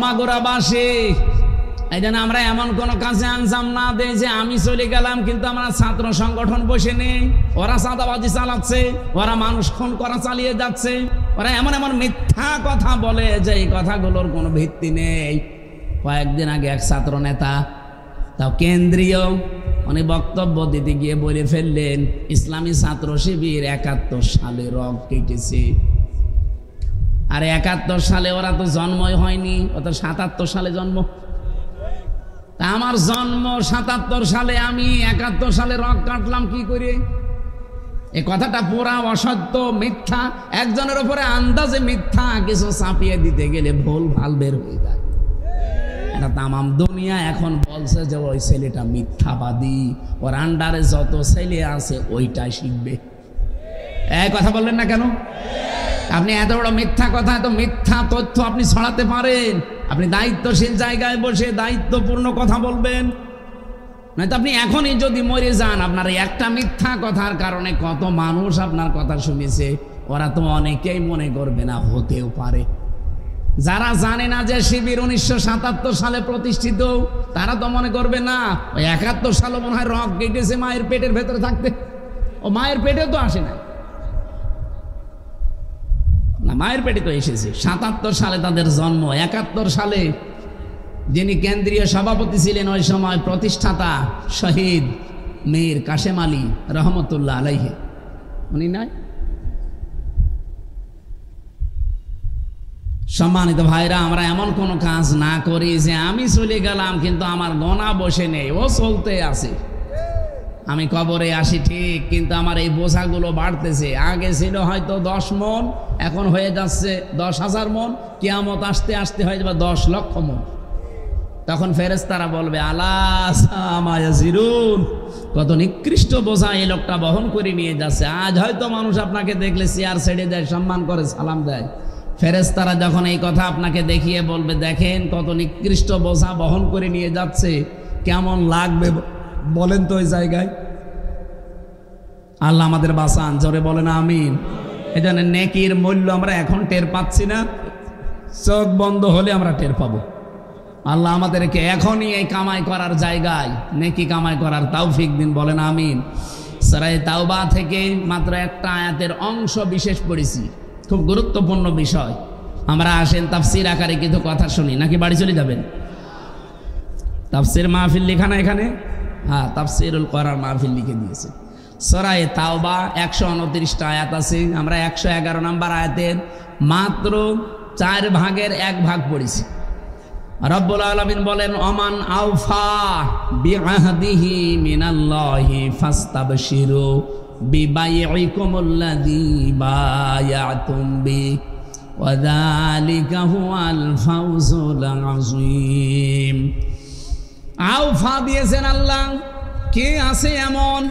মাগুরাবাসী, এই জন্য আমরা এমন কোন কাজে আঞ্জাম না দেই যে আমি চলে গেলাম কিন্তু আমরা ছাত্র সংগঠন বসে নেই, ওরা চাঁদাবাজি চালাচ্ছে, ওরা মানুষ খুন করা চালিয়ে যাচ্ছে, ওরা এমন এমন মিথ্যা কথা বলে যে এই কথাগুলোর কোনো ভিত্তি নেই। কয়েকদিন আগে এক ছাত্র নেতা, তাও কেন্দ্রীয়, উনি বক্তব্য দিতে গিয়ে বলে ফেললেন ইসলামী ছাত্র শিবির 71 সালে রগ কেটেছে। আর 71 সালে ওরা তো জন্মই হয়নি, ও তো 77 সালে জন্ম। তা আমার জন্ম 77 সালে, আমি 71 সালে রগ কাটলাম কি করে? এই কথাটা পুরা অসত্য, মিথ্যা। একজনের উপরে আন্দাজে মিথ্যা কিছু চাপিয়ে দিতে গেলে ভুল ভাল বের হয়ে যায়। এটা তামাম দুনিয়া এখন বলছে যে ওই ছেলেটা মিথ্যাবাদী, ওর আন্ডারে যত ছেলে আছে ওইটাই শিখবে। এই কথা বললেন না কেন? আপনি এত বড় মিথ্যা কথা, এত মিথ্যা তথ্য আপনি ছড়াতে পারেন? আপনি দায়িত্বশীল জায়গায় বসে দায়িত্বপূর্ণ কথা বলবেন, নয়তো আপনি এখনই যদি মরে যান, আপনার একটা মিথ্যা কথার কারণে কত মানুষ আপনার কথা শুনেছে, ওরা তো অনেকেই মনে করবে না, হতেও পারে। যারা জানে না যে শিবির 1977 সালে প্রতিষ্ঠিত, তারা তো মনে করবে না ওই 71 সালে মনে হয় রগ কেটেছে মায়ের পেটের ভেতরে থাকতে। ও মায়ের পেটে তো আসে না, মায়ের পেটে তো এসেছে। 77 সালে তাদের জন্ম। 71 সালে যিনি কেন্দ্রীয় সভাপতি ছিলেন ওই সময়, প্রতিষ্ঠাতা শহীদ মীর কাশেম আলী রহমতুল্লাহ আলাইহি, উনি নাই? সম্মানিত ভাইরা, আমরা এমন কোনো কাজ না করি যে আমি চলে গেলাম কিন্তু আমার গোনা বসে নেই, ও চলতে আছে। আমি কবরে আসি ঠিক, কিন্তু আমার এই বোঝাগুলো বাড়তেছে। আগে ছিল হয়তো 10 মন, এখন হয়ে যাচ্ছে 10,000 মন। কিয়ামত আসতে আসতে হয়ে যাবে 10 লক্ষ মন। তখন ফেরেশতারা বলবে আলাসামায়াজিরুন, কত নিকৃষ্ট বোঝা এই লোকটা বহন করে নিয়ে যাচ্ছে। আজ হয়তো মানুষ আপনাকে দেখলে চেয়ার ছেড়ে দেয়, সম্মান করে সালাম দেয়। ফেরেশতারা যখন এই কথা আপনাকে দেখিয়ে বলবে দেখেন কত নিকৃষ্ট বোঝা বহন করে নিয়ে যাচ্ছে, কেমন লাগবে বলেন তো ওই জায়গায়? আল্লাহ আমাদের বাঁচান, জোরে বলেন আমিন। এই জন্য নেকির মূল্য আমরা এখন টের পাচ্ছি না, চোখ বন্ধ হলে আমরা টের পাবো। আল্লাহ আমাদেরকে এখনই এই কামাই করার জায়গায় নেকি কামাই করার তৌফিক দিন, বলেন আমিন। সূরা তাওবা থেকে মাত্র একটা আয়াতের অংশ বিশেষ পড়েছি, খুব গুরুত্বপূর্ণ বিষয়। আমরা আসেন তাফসির আকারে কিছু কথা শুনি, নাকি বাড়ি চলে যাবেন? তাফসির মাহফিল লেখা না এখানে? হ্যাঁ, তাফসিরুল কোরআন মাহফিল লিখে দিয়েছে। সূরা তাওবা 129টা আয়াত আছে। আমরা 111 নম্বর আয়াতের মাত্র 4 ভাগের 1 ভাগ পড়েছি। রব্বুল আলামিন বলেন অমান আওফা বিআহদিহি মিনাল্লাহি ফাস্তাবশিরু বিবাইইকুমুল্লাযী বায়াতুম বি ওয়া যালিকা হুয়াল ফাওজুল আযীম। আওফা দিয়েছেন আল্লাহ। কে আছে এমন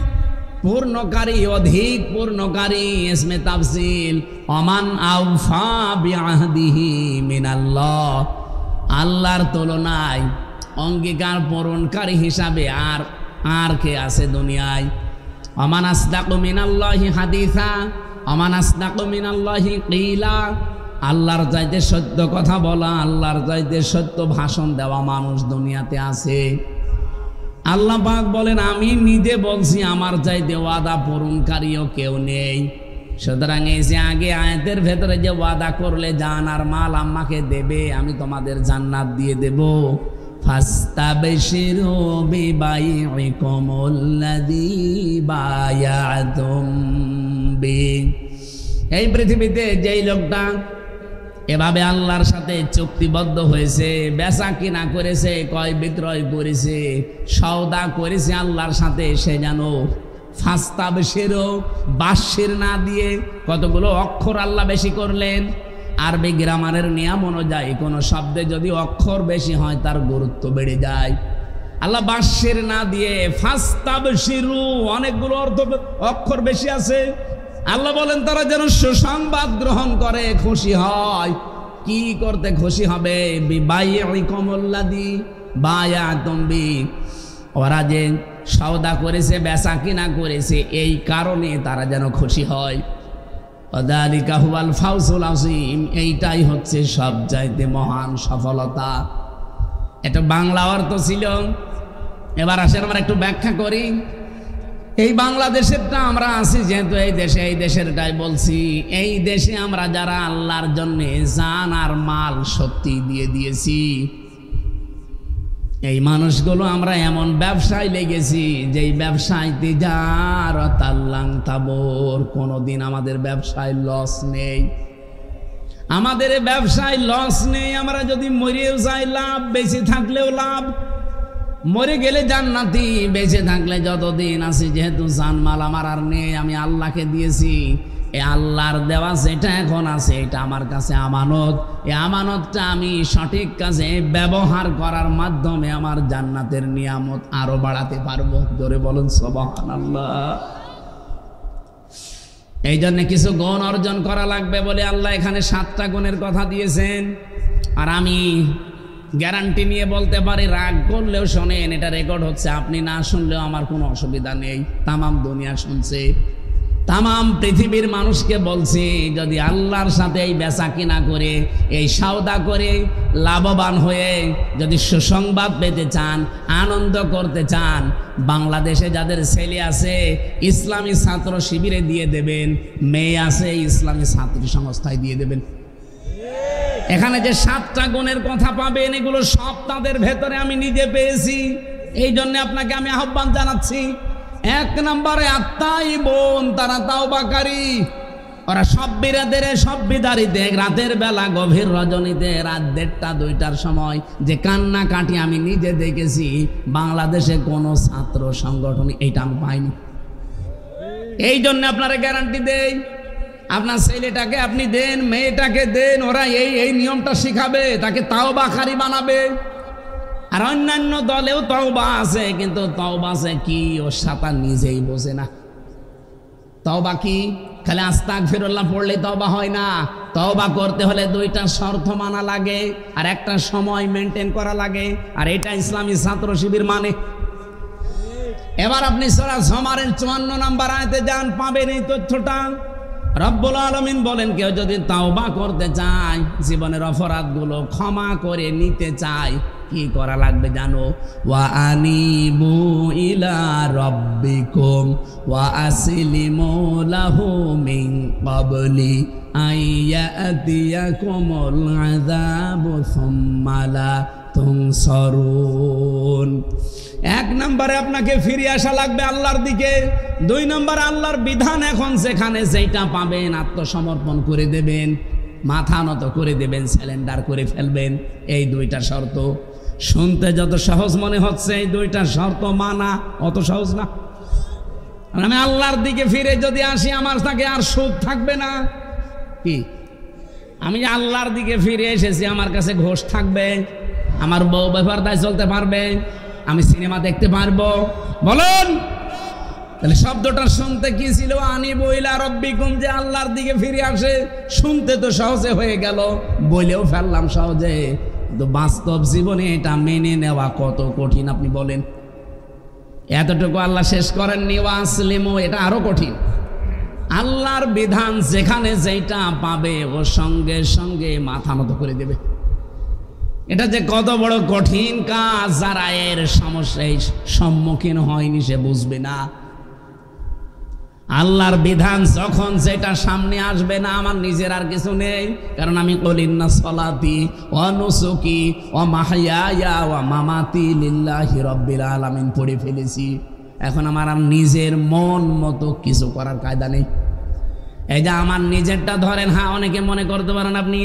পূর্ণকারী, অধিক পূর্ণকারী? ইসমে তাফসীল অমান আওফা বিআহদিহি মিনাল্লাহ, আল্লাহর তুলনায় অঙ্গীকার পূরণকারী হিসাবে আর কে আছে দুনিয়ায়? অমান আসদাকু মিনাল্লাহি হাদিসা, অমান আসদাকু মিনাল্লাহি কিলা, আল্লাহর চাইতে সত্য কথা বলা, আল্লাহর চাইতে সত্য ভাষণ দেওয়া মানুষ দুনিয়াতে আছে? আল্লাহ পাক বলেন আমি নিজে বলছি আমার চাইতে ওয়াদা পূরণকারীও কেউ নেই। সুতরাং এই যে আগে আয়াতের ভেতরে যে ওয়াদা করলে জান আর মাল আম্মাকে দেবে, আমি তোমাদের জান্নাত দিয়ে দেব, ফাস্তাবশিরু বিবাইইকুমুল্লাযী বায়াতুম বি। এই পৃথিবীতে যেই লোকটা এভাবে আল্লাহর সাথে চুক্তিবদ্ধ হয়েছে, বেচা কিনা করেছে, ক্রয় বিক্রয় করেছে, সওদা করেছে আল্লাহর সাথে, সে জানো ফাস্তাবশিরু, বাশির না দিয়ে কতগুলো অক্ষর আল্লাহ বেশি করলেন। আরবি গ্রামারের নিয়ম অনুযায়ী কোনো শব্দে যদি অক্ষর বেশি হয় তার গুরুত্ব বেড়ে যায়। আল্লাহ বাশির না দিয়ে ফাস্তাবশিরু, অনেকগুলো অক্ষর বেশি আছে। আল্লাহ বলেন তারা যেন সুসংবাদ গ্রহণ করে, খুশি হয়। কি করতে খুশি হবে? বিবাইইকুমুল্লাযী বায়াতুম বি, ওরা যে সওদা করেছে, বেচা কিনা করেছে, এই কারণে তারা যেন খুশি হয়। ওয়াযালিকা হুয়াল ফাওজুল আযীম, এইটাই হচ্ছে সবচাইতে মহান সফলতা। এটা বাংলা অর্থ ছিল। এবার আসেন আমরা একটু ব্যাখ্যা করি। এই বাংলাদেশেরটা আমরা আছি যেহেতু এই দেশে, এই দেশেরটাই বলছি। এই দেশে আমরা যারা আল্লাহর জন্য জান আর মাল শক্তি দিয়ে দিয়েছি, এই মানুষগুলো আমরা এমন ব্যবসায় লেগেছি যেই ব্যবসায় তিজারাত লান তাবুর, কোনোদিন আমাদের ব্যবসায় লস নেই। আমাদের ব্যবসায় লস নেই। আমরা যদি মরেও যাই লাভ, বেঁচে থাকলেও লাভ। মরে গেলে জান্নাতি, বেঁচে থাকলে যতদিন আছি যেহেতু জানমাল আমার আর নেই, আমি আল্লাহকে দিয়েছি। এই আল্লাহর দেওয়া যেটা এখন আছে এটা আমার কাছে আমানত। এই আমানতটা আমি সঠিক কাজে ব্যবহার করার মাধ্যমে আমার জান্নাতের নিয়ামত আরো বাড়াতে পারবো। জোরে বলুন সুবহানাল্লাহ। এই জন্য কিছু গুণ অর্জন করা লাগবে বলে আল্লাহ এখানে 7টা গুণের কথা দিয়েছেন। আর আমি গ্যারান্টি নিয়ে বলতে পারি, রাগ করলেও শোনেন, এটা রেকর্ড হচ্ছে, আপনি না শুনলেও আমার কোনো অসুবিধা নেই। তামাম দুনিয়া শুনছে, তামাম পৃথিবীর মানুষকে বলছি, যদি আল্লাহর সাথে এই বেচা কিনা করে, এই সওদা করে লাভবান হয়ে যদি সুসংবাদ পেতে চান, আনন্দ করতে চান, বাংলাদেশে যাদের ছেলে আছে ইসলামী ছাত্র শিবিরে দিয়ে দেবেন, মেয়ে আছে ইসলামী ছাত্রী সংস্থায় দিয়ে দেবেন। এখানে যে 7টা গুণের কথা পাবেন, এগুলো সব তাদের ভেতরে আমি নিজে পেয়েছি। এই জন্য আপনাকে আমি আহ্বান জানাচ্ছি। 1 নম্বরে আত্মাইবুন, তারা তাওবাকারী। ওরা সব বিরাদের, সব বিদারিতে রাতের বেলা গভীর রজনীতে রাত 1:30 2টার সময় যে কান্না কাটি আমি নিজে দেখেছি, বাংলাদেশে কোনো ছাত্র সংগঠন এইটা আমি পাইনি। এই জন্য আপনারা গ্যারান্টি দেই, আপনার ছেলেটাকে আপনি দেন, মেয়েটাকে দেন, ওরা এই নিয়মটা শিখাবে, তাকে তাওবাকারী বানাবে। আর অন্যান্য দলেও তওবা আছে, কিন্তু তওবা আছে কি ও সাতা নিজেই বোঝে না। তওবা কি? খালি আস্তাগফিরুল্লাহ পড়লে তওবা হয় না। তওবা করতে হলে 2টা শর্ত মানা লাগে, আর একটা সময় মেনটেন করা লাগে। আর এটা ইসলামী ছাত্র শিবির মানে। এবার আপনি সূরা জুমারের 54 নম্বর আয়াতে যান, পাবেন এই তথ্যটা। রব্বুল আলামিন বলেন, কেউ যদি তাওবা করতে চায়, জীবনের অপরাধগুলো ক্ষমা করে নিতে চায়, কি করা লাগবে জানো? ওয়া আনিবু ইলা রাব্বিকুম ওয়া আসলিমু লাহু মিন ক্বাবলি আইয়াতিয়াকুমুল আযাবু সুম্মা লা তুনসারুন। 1 নম্বরে আপনাকে ফিরে আসা লাগবে আল্লাহর দিকে। 2 নম্বরে আল্লাহর বিধান এখন যেখানে যেটা পাবেন আত্মসমর্পণ করে দেবেন। মাথা নত করে দেবেন, স্যালেন্ডার করে ফেলবেন। এই দুইটা শর্ত শুনতে যত সহজ মনে হচ্ছে, এই দুইটা শর্ত মানা অত সহজ না। আমি আল্লাহর দিকে ফিরে যদি আসি, আমার তাকে আর সুখ থাকবে না। কি আমি আল্লাহর দিকে ফিরে এসেছি, আমার কাছে ঘোষ থাকবে, আমার বউ ব্যাপারটাই চলতে পারবে, আমি সিনেমা দেখতে পারবো? বলুন। তাহলে শব্দটা শুনতে কি ছিল? আনিবু ইলা রাব্বিকুম, যে আল্লাহর দিকে ফিরে আসে। শুনতে তো সহজে হয়ে গেল, বলেও ফেললাম সহজে, কিন্তু বাস্তব জীবনে এটা মেনে নেওয়া কত কঠিন আপনি বলেন। এতটুকু আল্লাহ শেষ করেননি, ওয়াসলিমু, এটা আরো কঠিন। আল্লাহর বিধান যেখানে যেটা পাবে ও সঙ্গে সঙ্গে মাথা নত করে দেবে। এটা যে কত বড় কঠিন কাজ, যারা এর সমস্যায় সম্মুখীন হয়নি সে বুঝবে না। আল্লাহর বিধান যখন যেটা সামনে আসবে না, আমার নিজের আর কিছু নেই, কারণ আমি কলিন্না সলাতি ওয়া নুসুকি ওয়া মাহইয়ায়া ওয়া মামাতি লিল্লাহি রাব্বিল আলামিন পড়ে ফেলেছি। এখন আমার আর নিজের মন মতো কিছু করার কায়দা নেই। এই যে আমার নিজেরটা ধরেন, হ্যাঁ অনেকে মনে করতে পারেন আপনি,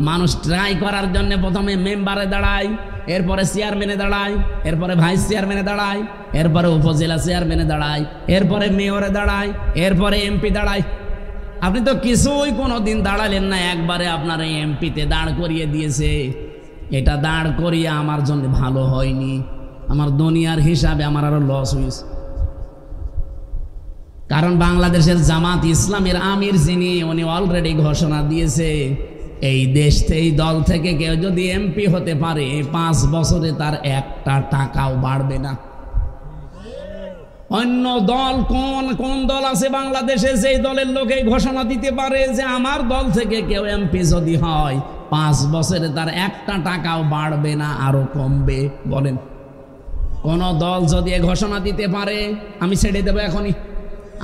মানুষ ট্রাই করার জন্য প্রথমে মেম্বারে দাঁড়ায়, এরপরে চেয়ারম্যানে দাঁড়ায়, এরপরে ভাইস চেয়ারম্যানে দাঁড়ায়, এরপরে উপজেলা চেয়ারম্যানে দাঁড়ায়, এরপরে মেয়রে দাঁড়ায়, এরপরে এমপি দাঁড়ায়। আপনি তো কিছুই কোনো দিন দাঁড়ালেন না, একবারে আপনার এই এমপিতে দাঁড় করিয়ে দিয়েছে। এটা দাঁড় করিয়ে আমার জন্য ভালো হয়নি, আমার দুনিয়ার হিসাবে আমার আরো লস হয়েছে। কারণ বাংলাদেশের জামাত ইসলামের আমির যিনি, উনি অলরেডি ঘোষণা দিয়েছে, এই দেশ এই দল থেকে কেউ যদি এমপি হতে পারে 5 বছরে তার একটা টাকাও বাড়বে না। অন্য দল কোন কোন দল আছে বাংলাদেশে, সেই দলের লোকে ঘোষণা দিতে পারে যে আমার দল থেকে কেউ এমপি যদি হয় 5 বছরে তার একটা টাকাও বাড়বে না, আরো কমবে? বলেন, কোন দল যদি ঘোষণা দিতে পারে আমি ছেড়ে দেবো এখনই?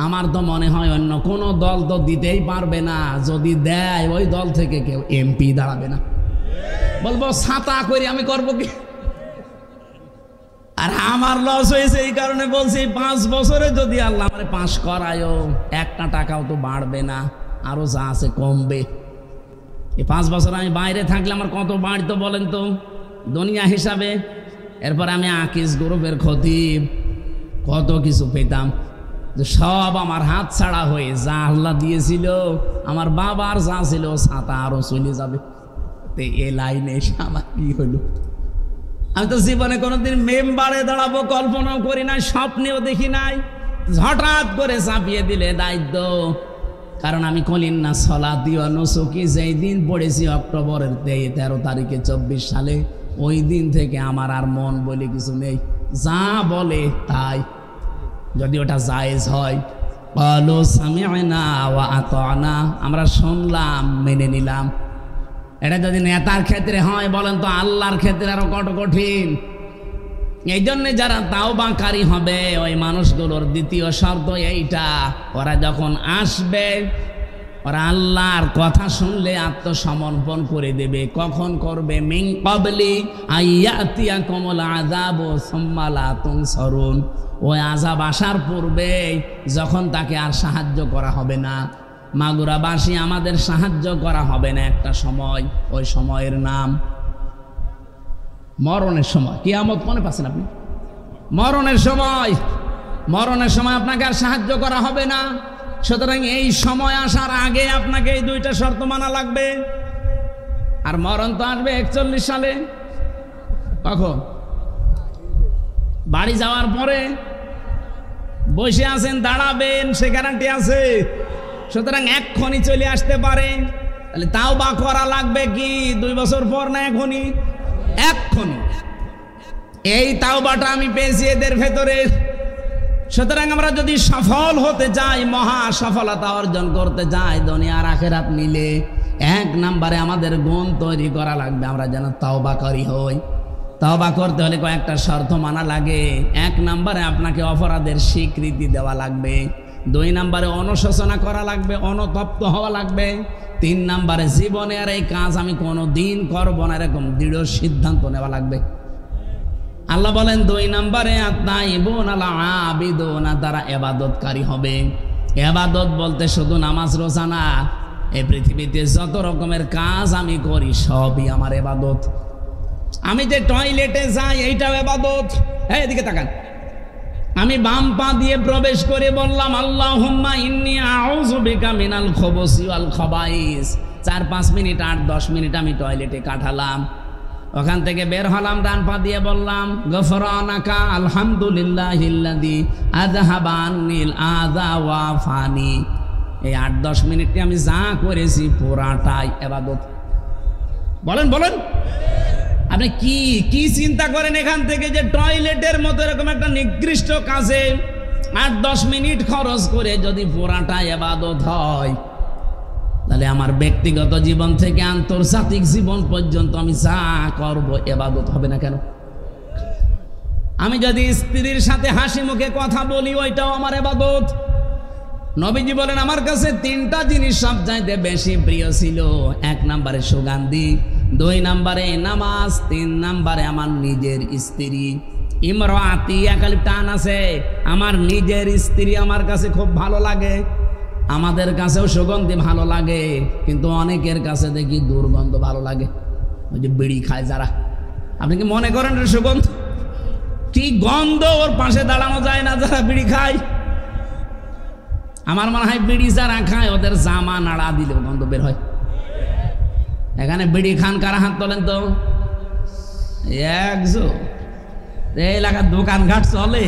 আমার তো মনে হয় অন্য কোন দল তো দিতেই পারবে না। যদি দেয় ওই দল থেকে কেউ এমপি দাঁড়াবে না। বলবো ছাতা করে আমি করবো কি? আর আমার লস হয়েছে এই কারণে বলছি, 5 বছরে যদি আল্লাহ আমারে পাস করায়, একটা টাকাও তো বাড়বে না, আরো যা আছে কমবে। এই 5 বছর আমি বাইরে থাকলে আমার কত বাড়তো বলেন তো দুনিয়া হিসাবে? এরপর আমি আকিস গ্রুপের খতিব, কত কিছু পেতাম, সব আমার হাত ছাড়া হয়ে যা আল্লাহ দিয়েছিল, আমার বাবার যা ছিল ছাতা আরো চলে যাবে। এ লাইনে এসে আমার কি হলো? আমি তো জীবনে কোনোদিন মেম্বারে দাঁড়াবো কল্পনাও করি নাই, স্বপ্নেও দেখি নাই। হঠাৎ করে চাপিয়ে দিলে দায়িত্ব। কারণ আমি কলিন্না সলাতি ওয়া নুসুকি যেই দিন পড়েছি অক্টোবরের 13 তারিখে 24 সালে, ওই দিন থেকে আমার আর মন বলে কিছু নেই, যা বলে তাই। যদি ওটা জায়েজ হয়, ক্বালু সামি'না ওয়া আতা'না, আমরা শুনলাম মেনে নিলাম। এটা যদি নেতার ক্ষেত্রে হয়, বলেন তো আল্লাহর ক্ষেত্রে আরো কত কঠিন। এই জন্য যারা তাওবাকারী হবে ওই মানুষগুলোর দ্বিতীয় শর্ত এইটা, ওরা যখন আসবে ওরা আল্লাহর কথা শুনলে আত্মসমর্পণ করে দেবে। কখন করবে? মিন ক্বাবলি আইয়াতিয়াকুমুল আযাবু সুম্মা লা তুনসারুন, ওই আযাব আসার পূর্বে যখন তাকে আর সাহায্য করা হবে না। মাগুরাবাসী আমাদের সাহায্য করা হবে না একটা সময়, ওই সময়ের নাম মরণের সময়। কিয়ামত মনে পাচ্ছেন আপনি? মরণের সময়, মরণের সময় আপনাকে আর সাহায্য করা হবে না। সুতরাং এই সময় আসার আগে আপনাকে এই দুইটা শর্ত মানা লাগবে। আর মরণ তো আসবে 41 সালে। কখন? বাড়ি যাওয়ার পরে। বসে আছেন, দাঁড়াবেন, সে গ্যারান্টি আছে? সুতরাং এক্ষুনি চলে আসতে পারে। তাহলে তাওবা করা লাগবে কি 2 বছর পর না এখনই? এক্ষুনি। এই তাওবাটা আমি পেয়েছি এদের ভেতরে। সুতরাং আমরা যদি সফল হতে চাই, মহা সফলতা অর্জন করতে চাই দুনিয়ার আখিরাত মিলে, 1 নম্বরে আমাদের গুণ তৈরি করা লাগবে, আমরা যেন তাওবাকারী হই। তাওবা করতে হলে কয়েকটা শর্ত মানা লাগে। 1 নম্বরে আপনাকে অপরাধের স্বীকৃতি দেওয়া লাগবে। 2 নম্বরে অনুশোচনা করা লাগবে, অনুতপ্ত হওয়া লাগবে। 3 নম্বরে জীবনে আর এই কাজ আমি কোনো দিন করবো না, এরকম দৃঢ় সিদ্ধান্ত নেওয়া লাগবে। আল্লাহ বলেন 2 নম্বরে আত-তাইবুনা আল-আবিদুনা, তারা ইবাদতকারী হবে। ইবাদত বলতে শুধু নামাজ রোজা না, এই পৃথিবীতে যত রকমের কাজ আমি করি সবই আমার ইবাদত। আমি যে টয়লেটে যাই এইটাও ইবাদত। এই এদিকে তাকান, আমি বাম পা দিয়ে প্রবেশ করে বললাম আল্লাহুম্মা ইন্নী আউযু বিকা মিনাল খুবুসি ওয়াল খাবাইস। 4-5 মিনিট 8-10 মিনিট আমি টয়লেটে কাটালাম। ওখান থেকে বের হলাম, ডান পা দিয়ে বললাম গফরানাকা আলহামদুলিল্লাহিল্লাযী আযহাবা আন্নিল আযা ওয়া ফানি। এই 8-10 মিনিটে আমি যা করেছি পুরাটাই ইবাদত। বলেন বলেন, আপনি কি কি চিন্তা করেন এখান থেকে যে টয়লেটের মতো এরকম একটা নিকৃষ্ট কাজে 8-10 মিনিট খরচ করে যদি পুরাটা ইবাদত হয়, তাহলে আমার ব্যক্তিগত জীবন থেকে আন্তর্জাতিক জীবন পর্যন্ত আমি যা করব ইবাদত হবে না কেন? আমি যদি স্ত্রীর সাথে হাসি মুখে কথা বলি ওইটাও আমার ইবাদত। নবীজি বলেন আমার কাছে 3টা জিনিস সবচাইতে বেশি প্রিয় ছিল। 1 নম্বরে সুগন্ধি, 2 নম্বরে নামাজ, 3 নম্বরে আমার নিজের স্ত্রী। ইমরাতি একালি টান আছে, আমার নিজের স্ত্রী আমার কাছে খুব ভালো লাগে। আমাদের কাছেও সুগন্ধি ভালো লাগে, কিন্তু অনেকের কাছে দেখি দুর্গন্ধ ভালো লাগে। ওই যে বিড়ি খায় যারা, আপনি কি মনে করেন সুগন্ধ? কি গন্ধ, ওর পাশে দাঁড়ানো যায় না যারা বিড়ি খায়। আমার মনে হয় বিড়ি যারা খায় ওদের জামা নাড়া দিলেও গন্ধ বের হয়। এখানে বিড়ি খান কারা? হাত তোলেন তো। একজন এই এলাকার দোকানঘাট চলে,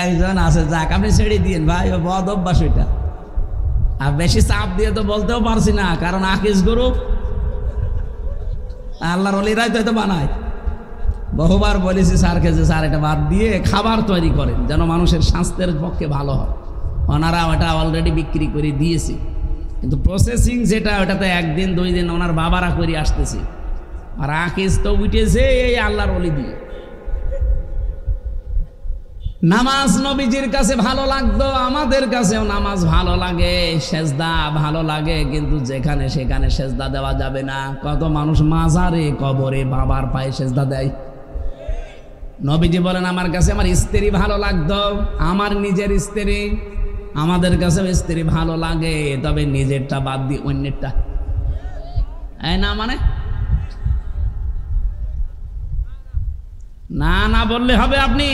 একজন আছে। যাক, আপনি ছেড়ে দিন ভাই, ও বদ অভ্যাস ওইটা। আর বেশি চাপ দিয়ে তো বলতেও পারছি না, কারণ আকিস গ্রুপ আল্লাহর ওলিরাই তো এটা বানায়। বহুবার বলেছি স্যারকে যে স্যার এটা বাদ দিয়ে খাবার তৈরি করেন যেন মানুষের স্বাস্থ্যের পক্ষে ভালো হয়। ওনারা ওটা অলরেডি বিক্রি করে দিয়েছে, কিন্তু প্রসেসিং যেটা ওটাতে 1 দিন 2 দিন ওনার বাবারা করে আসতেছে। আর আকিস তো উঠেছে এই আল্লাহর ওলি দিয়ে। নামাজ নবীজির কাছে ভালো লাগতো, আমাদের কাছেও নামাজ ভালো লাগে, সেজদা ভালো লাগে, কিন্তু যেখানে সেখানে সেজদা দেওয়া যাবে না। কত মানুষ মাজারে কবরে বাবার পায়ে সেজদা দেয়। নবীজি বলেন আমার কাছে আমার স্ত্রী ভালো লাগতো, আমার নিজের স্ত্রী। আমাদের কাছেও স্ত্রী ভালো লাগে, তবে নিজেরটা বাদ দিয়ে অন্যেরটা। এই না মানে না না বললে হবে আপনি।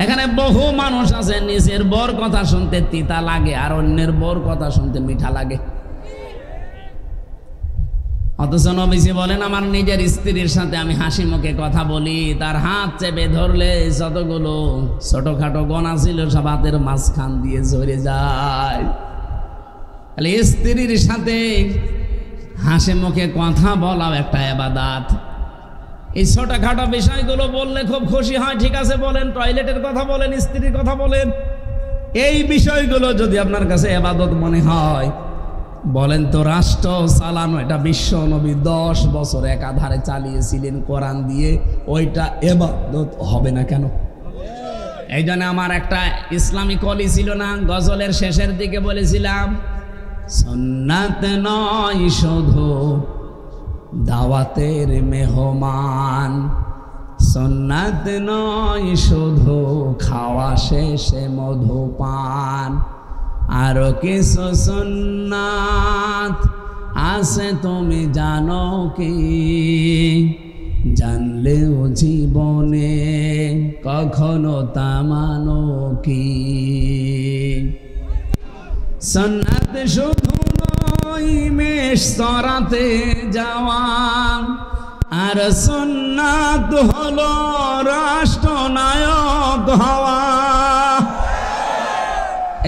এখানে বহু মানুষ আছে নিজের বর কথা শুনতে তিতা লাগে আর অন্যের বর কথা শুনতে মিঠা লাগে। অথচ নবীজি বলেন আমার নিজের স্ত্রীর সাথে আমি হাসি মুখে কথা বলি, তার হাত চেপে ধরলে যতগুলো ছোটখাটো গোনা ছিল সব হাতের মাঝখান দিয়ে ঝরে যায়। তাহলে স্ত্রীর সাথে হাসি মুখে কথা বলাও একটা ইবাদত। এই ছোটখাটো বিষয়গুলো বললে খুব খুশি হয়, ঠিক আছে বলেন, টয়লেটের কথা বলেন, স্ত্রীর কথা বলেন। এই বিষয়গুলো যদি আপনার কাছে ইবাদত মনে হয়, বলেন তো রাষ্ট্র চালানো এটা বিশ্ব নবী 10 বছর একাধারে চালিয়েছিলেন কোরআন দিয়ে, ওইটা ইবাদত হবে না কেন? এই জন্য আমার একটা ইসলামী কলি ছিল না, গজলের শেষের দিকে বলেছিলাম সুন্নাত নয় শুধু দাওয়াতের মেহমান, সুন্নাত নয় শুধু খাওয়া শেষে মধুপান, আরো কিছু সুন্নাত আছে তুমি জানো কি, জানলেও জীবনে কখনো তা মানো কি। সুন্নাত শুধু নয় মেষ চরাতে যাওয়া, আর সুন্নাত হলো রাষ্ট্রনায়ক হওয়া।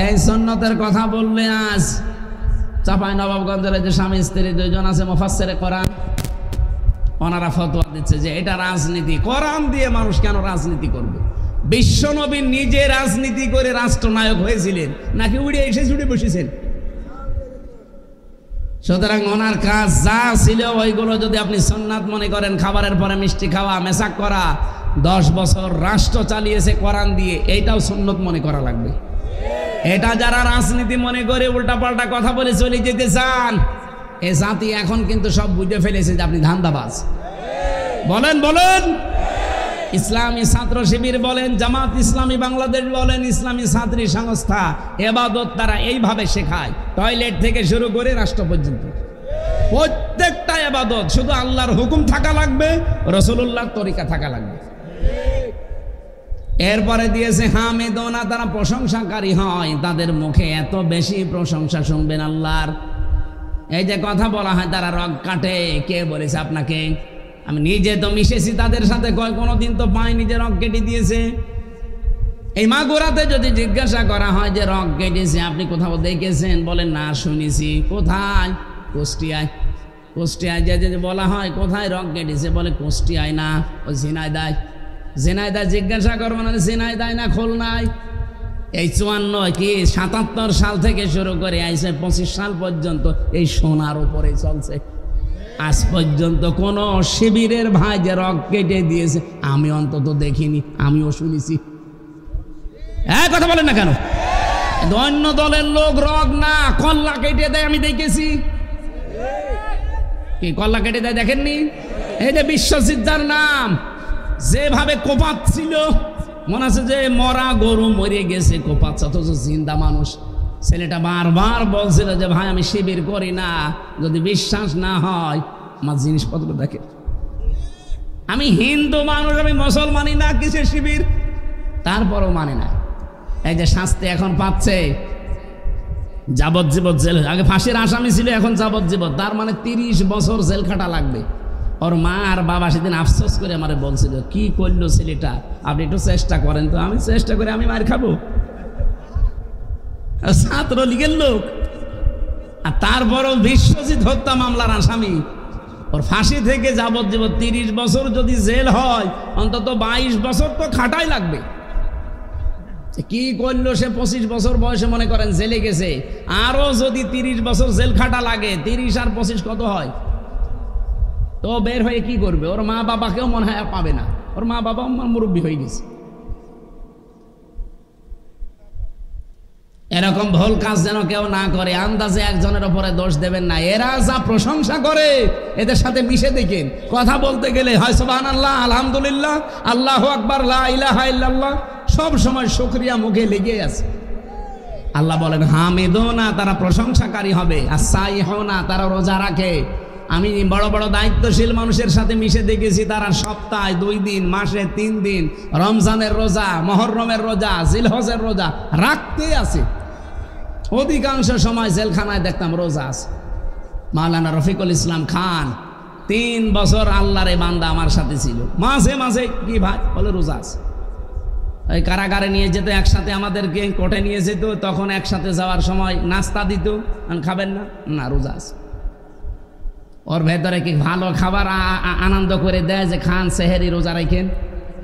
এই সুন্নতের কথা বললে আজ চাঁপাইনবাবগঞ্জের যে স্বামী স্ত্রী 2 জন আছে মুফাসসিরে কোরআন, ওনারা ফতোয়া দিচ্ছে যে এটা রাজনীতি। কোরআন দিয়ে মানুষ কেন রাজনীতি করবে? বিশ্বনবী নিজে রাজনীতি করে রাষ্ট্রনায়ক হয়েছিলেন নাকি উড়ে এসে ছুটে বসেছেন? সুতরাং ওনার কাজ যা ছিল ওইগুলো যদি আপনি সুন্নাত মনে করেন, খাবারের পরে মিষ্টি খাওয়া, মেসাক করা, 10 বছর রাষ্ট্র চালিয়েছে কোরআন দিয়ে, এইটাও সুন্নত মনে করা লাগবে। এটা যারা রাজনীতি মনে করে উল্টাপাল্টা কথা বলে চলে যেতে চান, এ জাতি এখন কিন্তু সব বুঝে ফেলেছে যে আপনি ধান্দাবাজ। বলেন বলেন, ইসলামী ছাত্র শিবির বলেন, জামাত ইসলামী বাংলাদেশ বলেন, ইসলামী ছাত্রী সংস্থা, এবাদত তারা এইভাবে শেখায়, টয়লেট থেকে শুরু করে রাষ্ট্র পর্যন্ত প্রত্যেকটা এবাদত শুধু আল্লাহর হুকুম থাকা লাগবে, রাসূলুল্লাহর তরিকা থাকা লাগবে। এরপরে দিয়েছে হামিদুনা, তারা প্রশংসাকারী হয়, তাদের মুখে এত বেশি প্রশংসা শুনবেন আল্লাহর। এই যে কথা বলা হয় তারা রগ কাটে, কে বলেছে আপনাকে? আমি নিজে তো মিশেছি তাদের সাথে, কয় কোনোদিন তো পাইনি যে রগ কেটে দিয়েছে। এই মাগুরাতে যদি জিজ্ঞাসা করা হয় যে রগ কেটেছে আপনি কোথাও দেখেছেন, বলেন না শুনেছি। কোথায়? কুষ্টিয়ায়। কুষ্টিয়ায় যে বলা হয় কোথায় রগ কেটেছে, বলে কুষ্টিয়ায় না, ওই ঝিনাইদহ। ঝিনাইদহ জিজ্ঞাসা করবো না ঝিনাইদহ না খুলনায়। এই 54 কি 77 সাল থেকে শুরু করে আইসে 25 সাল পর্যন্ত এই সোনার উপরে চলছে। আজ পর্যন্ত কোন শিবিরের ভাই যে রগ কেটে দিয়েছে আমি অন্তত দেখিনি, আমিও শুনেছি। কথা বলেন না কেন? অন্য দলের লোক রগ না কল্লা কেটে দেয়, আমি দেখেছি। কি কল্লা কেটে দেয় দেখেননি? এই যে বিশ্বজিৎ যার নাম, যেভাবে কোপাচ্ছিল, মনে আছে যে মরা গরু মরে গেছে কোপাচ্ছে, অথচ জিন্দা মানুষ। ছেলেটা বারবার বলছিল যে ভাই আমি শিবির করি না, যদি বিশ্বাস না হয় আমার জিনিসপত্র দেখে। আমি হিন্দু মানুষ, আমি মুসলমানই না, কিসের শিবির? তারপরও মানে না। এই যে শাস্তি এখন পাচ্ছে, যাবজ্জীবন জেল। আগে ফাঁসির আসামি ছিল, এখন যাবজ্জীবন। তার মানে 30 বছর জেল খাটা লাগবে। ওর মা আর বাবা সেদিন আফসোস করে আমারে বলছিল, কি করলো ছেলেটা, আপনি একটু চেষ্টা করেন তো। আমি চেষ্টা করে আমি মার খাবো? ছাত্রলীগের লোক, আর তারপরও বিশ্বজিৎ হত্যা মামলার আসামি। ওর ফাঁসি থেকে যাবজ্জীবন 30 বছর যদি জেল হয়, অন্তত 22 বছর তো খাটাই লাগবে। কি করলো সে? 25 বছর বয়সে মনে করেন জেলে গেছে, আরো যদি 30 বছর জেল খাটা লাগে, 30 আর 25 কত হয়? তো বের হয়ে কি করবে? ওর মা বাবাকেও মনে হয় পাবে না, ওর মা বাবা মুরব্বী হয়ে গেছে। এরকম ভুল কাজ যেন কেউ না করে। আন্দাজে একজনের উপরে দোষ দেবেন না। এরা যা প্রশংসা করে এদের সাথে মিশে দেখেন, কথা বলতে গেলে হয় সুবহানাল্লাহ, আলহামদুলিল্লাহ, আল্লাহু আকবার, লা ইলাহা ইল্লাল্লাহ, সব সময় শুকরিয়া মুখে লেগে আছে। আল্লাহ বলেন হামিদুনা, তারা প্রশংসাকারী হবে, আর সাইহুনা, তারা রোজা রাখে। আমি বড় বড় দায়িত্বশীল মানুষের সাথে মিশে দেখেছি, তারা সপ্তাহে 2 দিন, মাসে 3 দিন রমজানের রোজা, মুহররমের রোজা, জিলহজের রোজা রাখতে আছে। অধিকাংশ সময় জেলখানায় দেখতাম রোজা আছে। মাওলানা রফিকুল ইসলাম খান 3 বছর আল্লাহর বান্দা আমার সাথে ছিল। মাঝে মাঝে কি ভাই বলে রোজা আছে। ওই কারাগারে নিয়ে যেত একসাথে, আমাদেরকে কোর্টে নিয়ে যেত, তখন একসাথে যাওয়ার সময় নাস্তা দিত, খাবেন না? না, রোজা আছে। ওর ভেতরে কি ভালো খাবার আনন্দ করে দেয় যে খান সেহেরি রোজা রাখেন?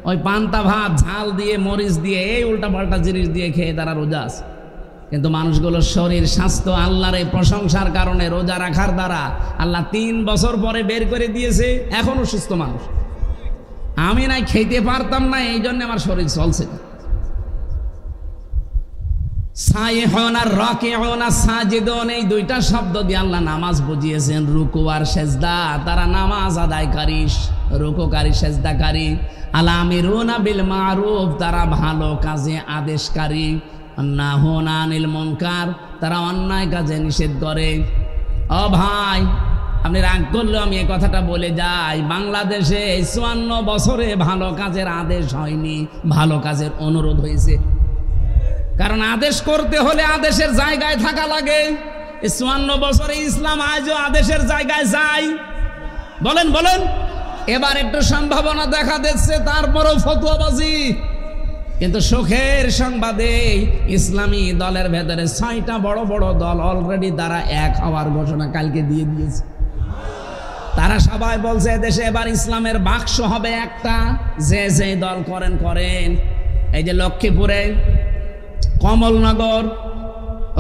ওই পান্তা ভাত ঝাল দিয়ে, মরিচ দিয়ে, এই উল্টা পাল্টা জিনিস দিয়ে খেয়ে তারা রোজা আছে। কিন্তু মানুষগুলোর শরীর স্বাস্থ্য আল্লাহর এই প্রশংসার কারণে, রোজা রাখার দ্বারা আল্লাহ 3 বছর পরে বের করে দিয়েছে, এখনো সুস্থ মানুষ। আমি নাই খেতে পারতাম না, এই জন্য আমার শরীর চলছে। সাইহুন আর রাকিউন আর সাজিদুন, এই 2টা শব্দ দিয়ে আল্লাহ নামাজ বুঝিয়েছেন, রুকু আর সেজদা। তারা নামাজ আদায়কারী, রুকুকারী, সেজদাকারী। আলামিরুনা বিল মারুফ, তারা ভালো কাজে আদেশকারী। নাহুনা আনিল মুনকার, তারা অন্যায় কাজে নিষেধ করে। ও ভাই, আপনি রাগ করলেও আমি এই কথাটা বলে যাই, বাংলাদেশে 54 বছরে ভালো কাজের আদেশ হয়নি, ভালো কাজের অনুরোধ হয়েছে। কারণ আদেশ করতে হলে আদেশের জায়গায় থাকা লাগে। 54 বছরে ইসলাম আজও আদেশের জায়গায় যায়। বলেন বলেন, এবার একটু সম্ভাবনা দেখা দিচ্ছে, তারপরও ফতোয়াবাজি। কিন্তু সুখের সংবাদে ইসলামী দলের ভেতরে 6টা বড় বড় দল অলরেডি তারা এক হওয়ার ঘোষণা কালকে দিয়ে দিয়েছে। তারা সবাই বলছে দেশে এবার ইসলামের বাক্স হবে একটা, যে যে দল করেন করেন। এই যে লক্ষ্মীপুরে কমলনগর,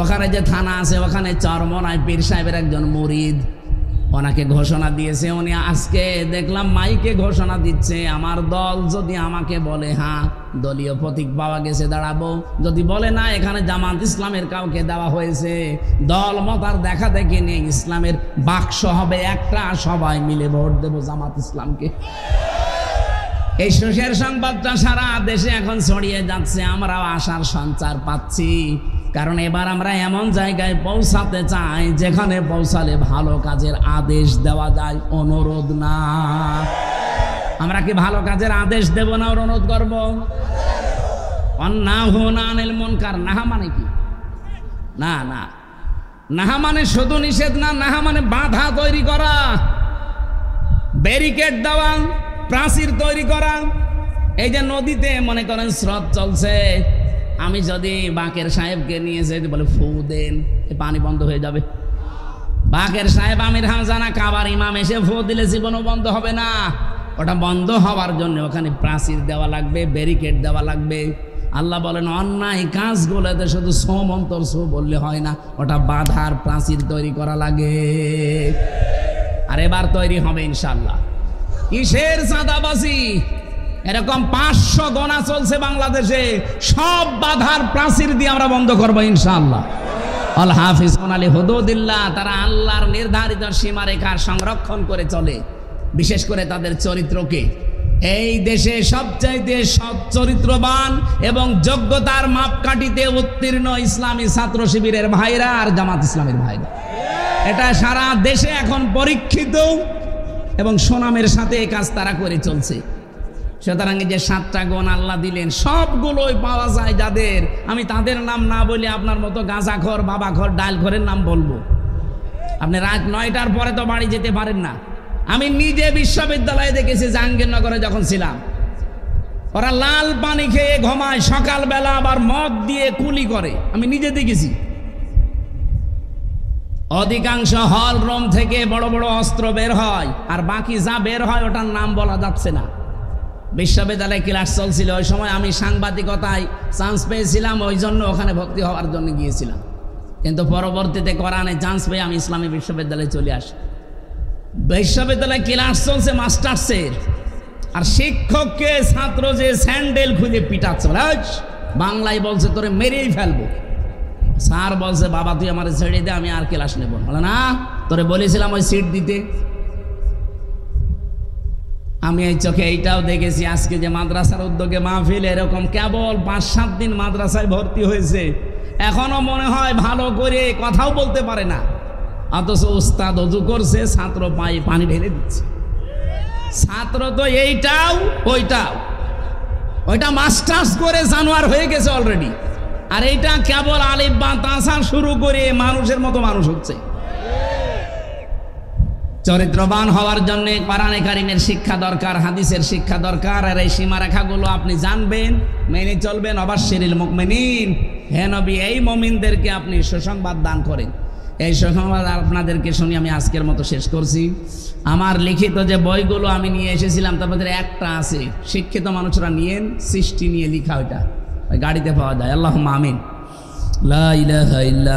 ওখানে যে থানা আছে, ওখানে চরমনায় পীর সাহেবের একজন মুরিদ, ওনাকে ঘোষণা দিয়েছে। উনি আজকে দেখলাম মাইকে ঘোষণা দিচ্ছে, আমার দল যদি আমাকে বলে হ্যাঁ দলীয় প্রতীক পাওয়া গেছে দাঁড়াবো, যদি বলে না এখানে জামাত ইসলামের কাউকে দেওয়া হয়েছে, দল মত আর দেখা দেখি নেই, ইসলামের বাক্স হবে একটা, সবাই মিলে ভোট দেবো জামাত ইসলামকে। এই সুখের সংবাদটা সারা দেশে এখন ছড়িয়ে যাচ্ছে, আমরাও আশার সঞ্চার পাচ্ছি। কারণ এবার আমরা এমন জায়গায় পৌঁছাতে চাই যেখানে পৌঁছালে ভালো কাজের আদেশ দেওয়া যায়, অনুরোধ না। আমরা কি ভালো কাজের আদেশ দেব না অনুরোধ করব? অন্নাহু আনিল মুনকার, নাহা মানে কি? না না, নাহা মানে শুধু নিষেধ না, নাহা মানে বাধা তৈরি করা, ব্যারিকেড দেওয়া, প্রাচীর তৈরি করা। এই যে নদীতে মনে করেন স্রোত চলছে, আমি যদি বাকের সাহেবকে নিয়ে যেতে বলে ফু দেন, পানি বন্ধ হয়ে যাবে। বাকের সাহেব আমির হামজানা কাবার ইমাম এসে ফু দিলে জীবনও বন্ধ হবে না। ওটা বন্ধ হওয়ার জন্য ওখানে প্রাচীর দেওয়া লাগবে, ব্যারিকেড দেওয়া লাগবে। আল্লাহ বলেন অন্যায় কাজগুলোতে শুধু সোমন্তর সো বললে হয় না, ওটা বাধার প্রাচীর তৈরি করা লাগে। আর এবার তৈরি হবে ইনশাআল্লাহ। কিসের চাঁদাবাজি? এরকম 500 গোনা চলছে বাংলাদেশে, সব বাধার প্রাচীর দিয়ে আমরা বন্ধ করবো ইনশাআল্লাহ। আল হাফিজুন আলী হুদুদিল্লাহ, তারা আল্লাহর নির্ধারিত সীমারেখা সংরক্ষণ করে চলে, বিশেষ করে তাদের চরিত্রকে। এই দেশে সবচাইতে সৎ চরিত্রবান এবং যোগ্যতার মাপকাঠিতে উত্তীর্ণ ইসলামী ছাত্র শিবিরের ভাইরা আর জামাত ইসলামের ভাইরা, এটা সারা দেশে এখন পরীক্ষিত এবং সুনামের সাথে এই কাজ তারা করে চলছে। সুতরাং যে 7টা গুণ আল্লাহ দিলেন সবগুলোই পাওয়া যায় যাদের, আমি তাদের নাম না বলে আপনার মতো গাঁজাখোর, বাবাখোর, ডালখোরের নাম বলবো। আপনি রাত 9টার পরে তো বাড়ি যেতে পারেন না। আমি নিজে বিশ্ববিদ্যালয়ে দেখেছি, জাহাঙ্গীরনগরে যখন ছিলাম, ওরা লাল পানি খেয়ে ঘুমায়, সকালবেলা আবার মদ দিয়ে কুলি করে, আমি নিজে দেখেছি। অধিকাংশ হল রুম থেকে বড় বড় অস্ত্র বের হয়, আর বাকি যা বের হয় ওটার নাম বলা যাচ্ছে না। বিশ্ববিদ্যালয়ে ক্লাস চলছিল, ওই সময় আমি সাংবাদিকতায় চান্স পেয়েছিলাম, ওই জন্য ওখানে ভর্তি হওয়ার জন্য গিয়েছিলাম। কিন্তু পরবর্তীতে কোরআনে চান্স পেয়ে আমি ইসলামী বিশ্ববিদ্যালয়ে চলে আসি। বিশ্ববিদ্যালয়ে ক্লাস চলছে মাস্টার্সের, আর শিক্ষককে ছাত্র যে স্যান্ডেল খুলে পিটাচ্ছে, বাংলায় বলছে তোরে মেরেই ফেলবো। স্যার বলছে বাবা তুই আমার ছেড়ে দে, আমি আর ক্লাস নেব। বলে না, তোরে বলেছিলাম ওই সিট দিতে। আমি এই চোখে এইটাও দেখেছি, আজকে যে মাদ্রাসার উদ্যোগে মাহফিল, এরকম কেবল 5-7 দিন মাদ্রাসায় ভর্তি হয়েছে, এখনো মনে হয় ভালো করে কথাও বলতে পারে না, অথচ উস্তাদ অজু করছে, ছাত্র পায়ে পানি ঢেলে দিচ্ছে। ছাত্র তো এইটাও ওইটাও, ওইটা মাস্টার্স করে জানোয়ার হয়ে গেছে অলরেডি, আর এইটা কেবল আলিফ বা তাসা শুরু করে মানুষের মতো মানুষ হচ্ছে। চরিত্রবান হওয়ার জন্য কোরআনে কারিমের শিক্ষা দরকার, হাদিসের শিক্ষা দরকার। আর এই সীমারেখাগুলো আপনি জানবেন, মেনে চলবেন। অবাশশিরিল মুমিনিন, হে নবী এই মুমিনদেরকে আপনি সুসংবাদ দান করেন। এই সুসংবাদ আপনাদেরকে শুনি আমি আজকের মতো শেষ করছি। আমার লিখিত যে বইগুলো আমি নিয়ে এসেছিলাম তার মধ্যে একটা আছে, শিক্ষিত মানুষরা নিয়েন, সৃষ্টি নিয়ে লিখা, ওইটা ওই গাড়িতে পাওয়া যায়। আল্লাহুম্মা আমিন। লা ইলাহা ইল্লা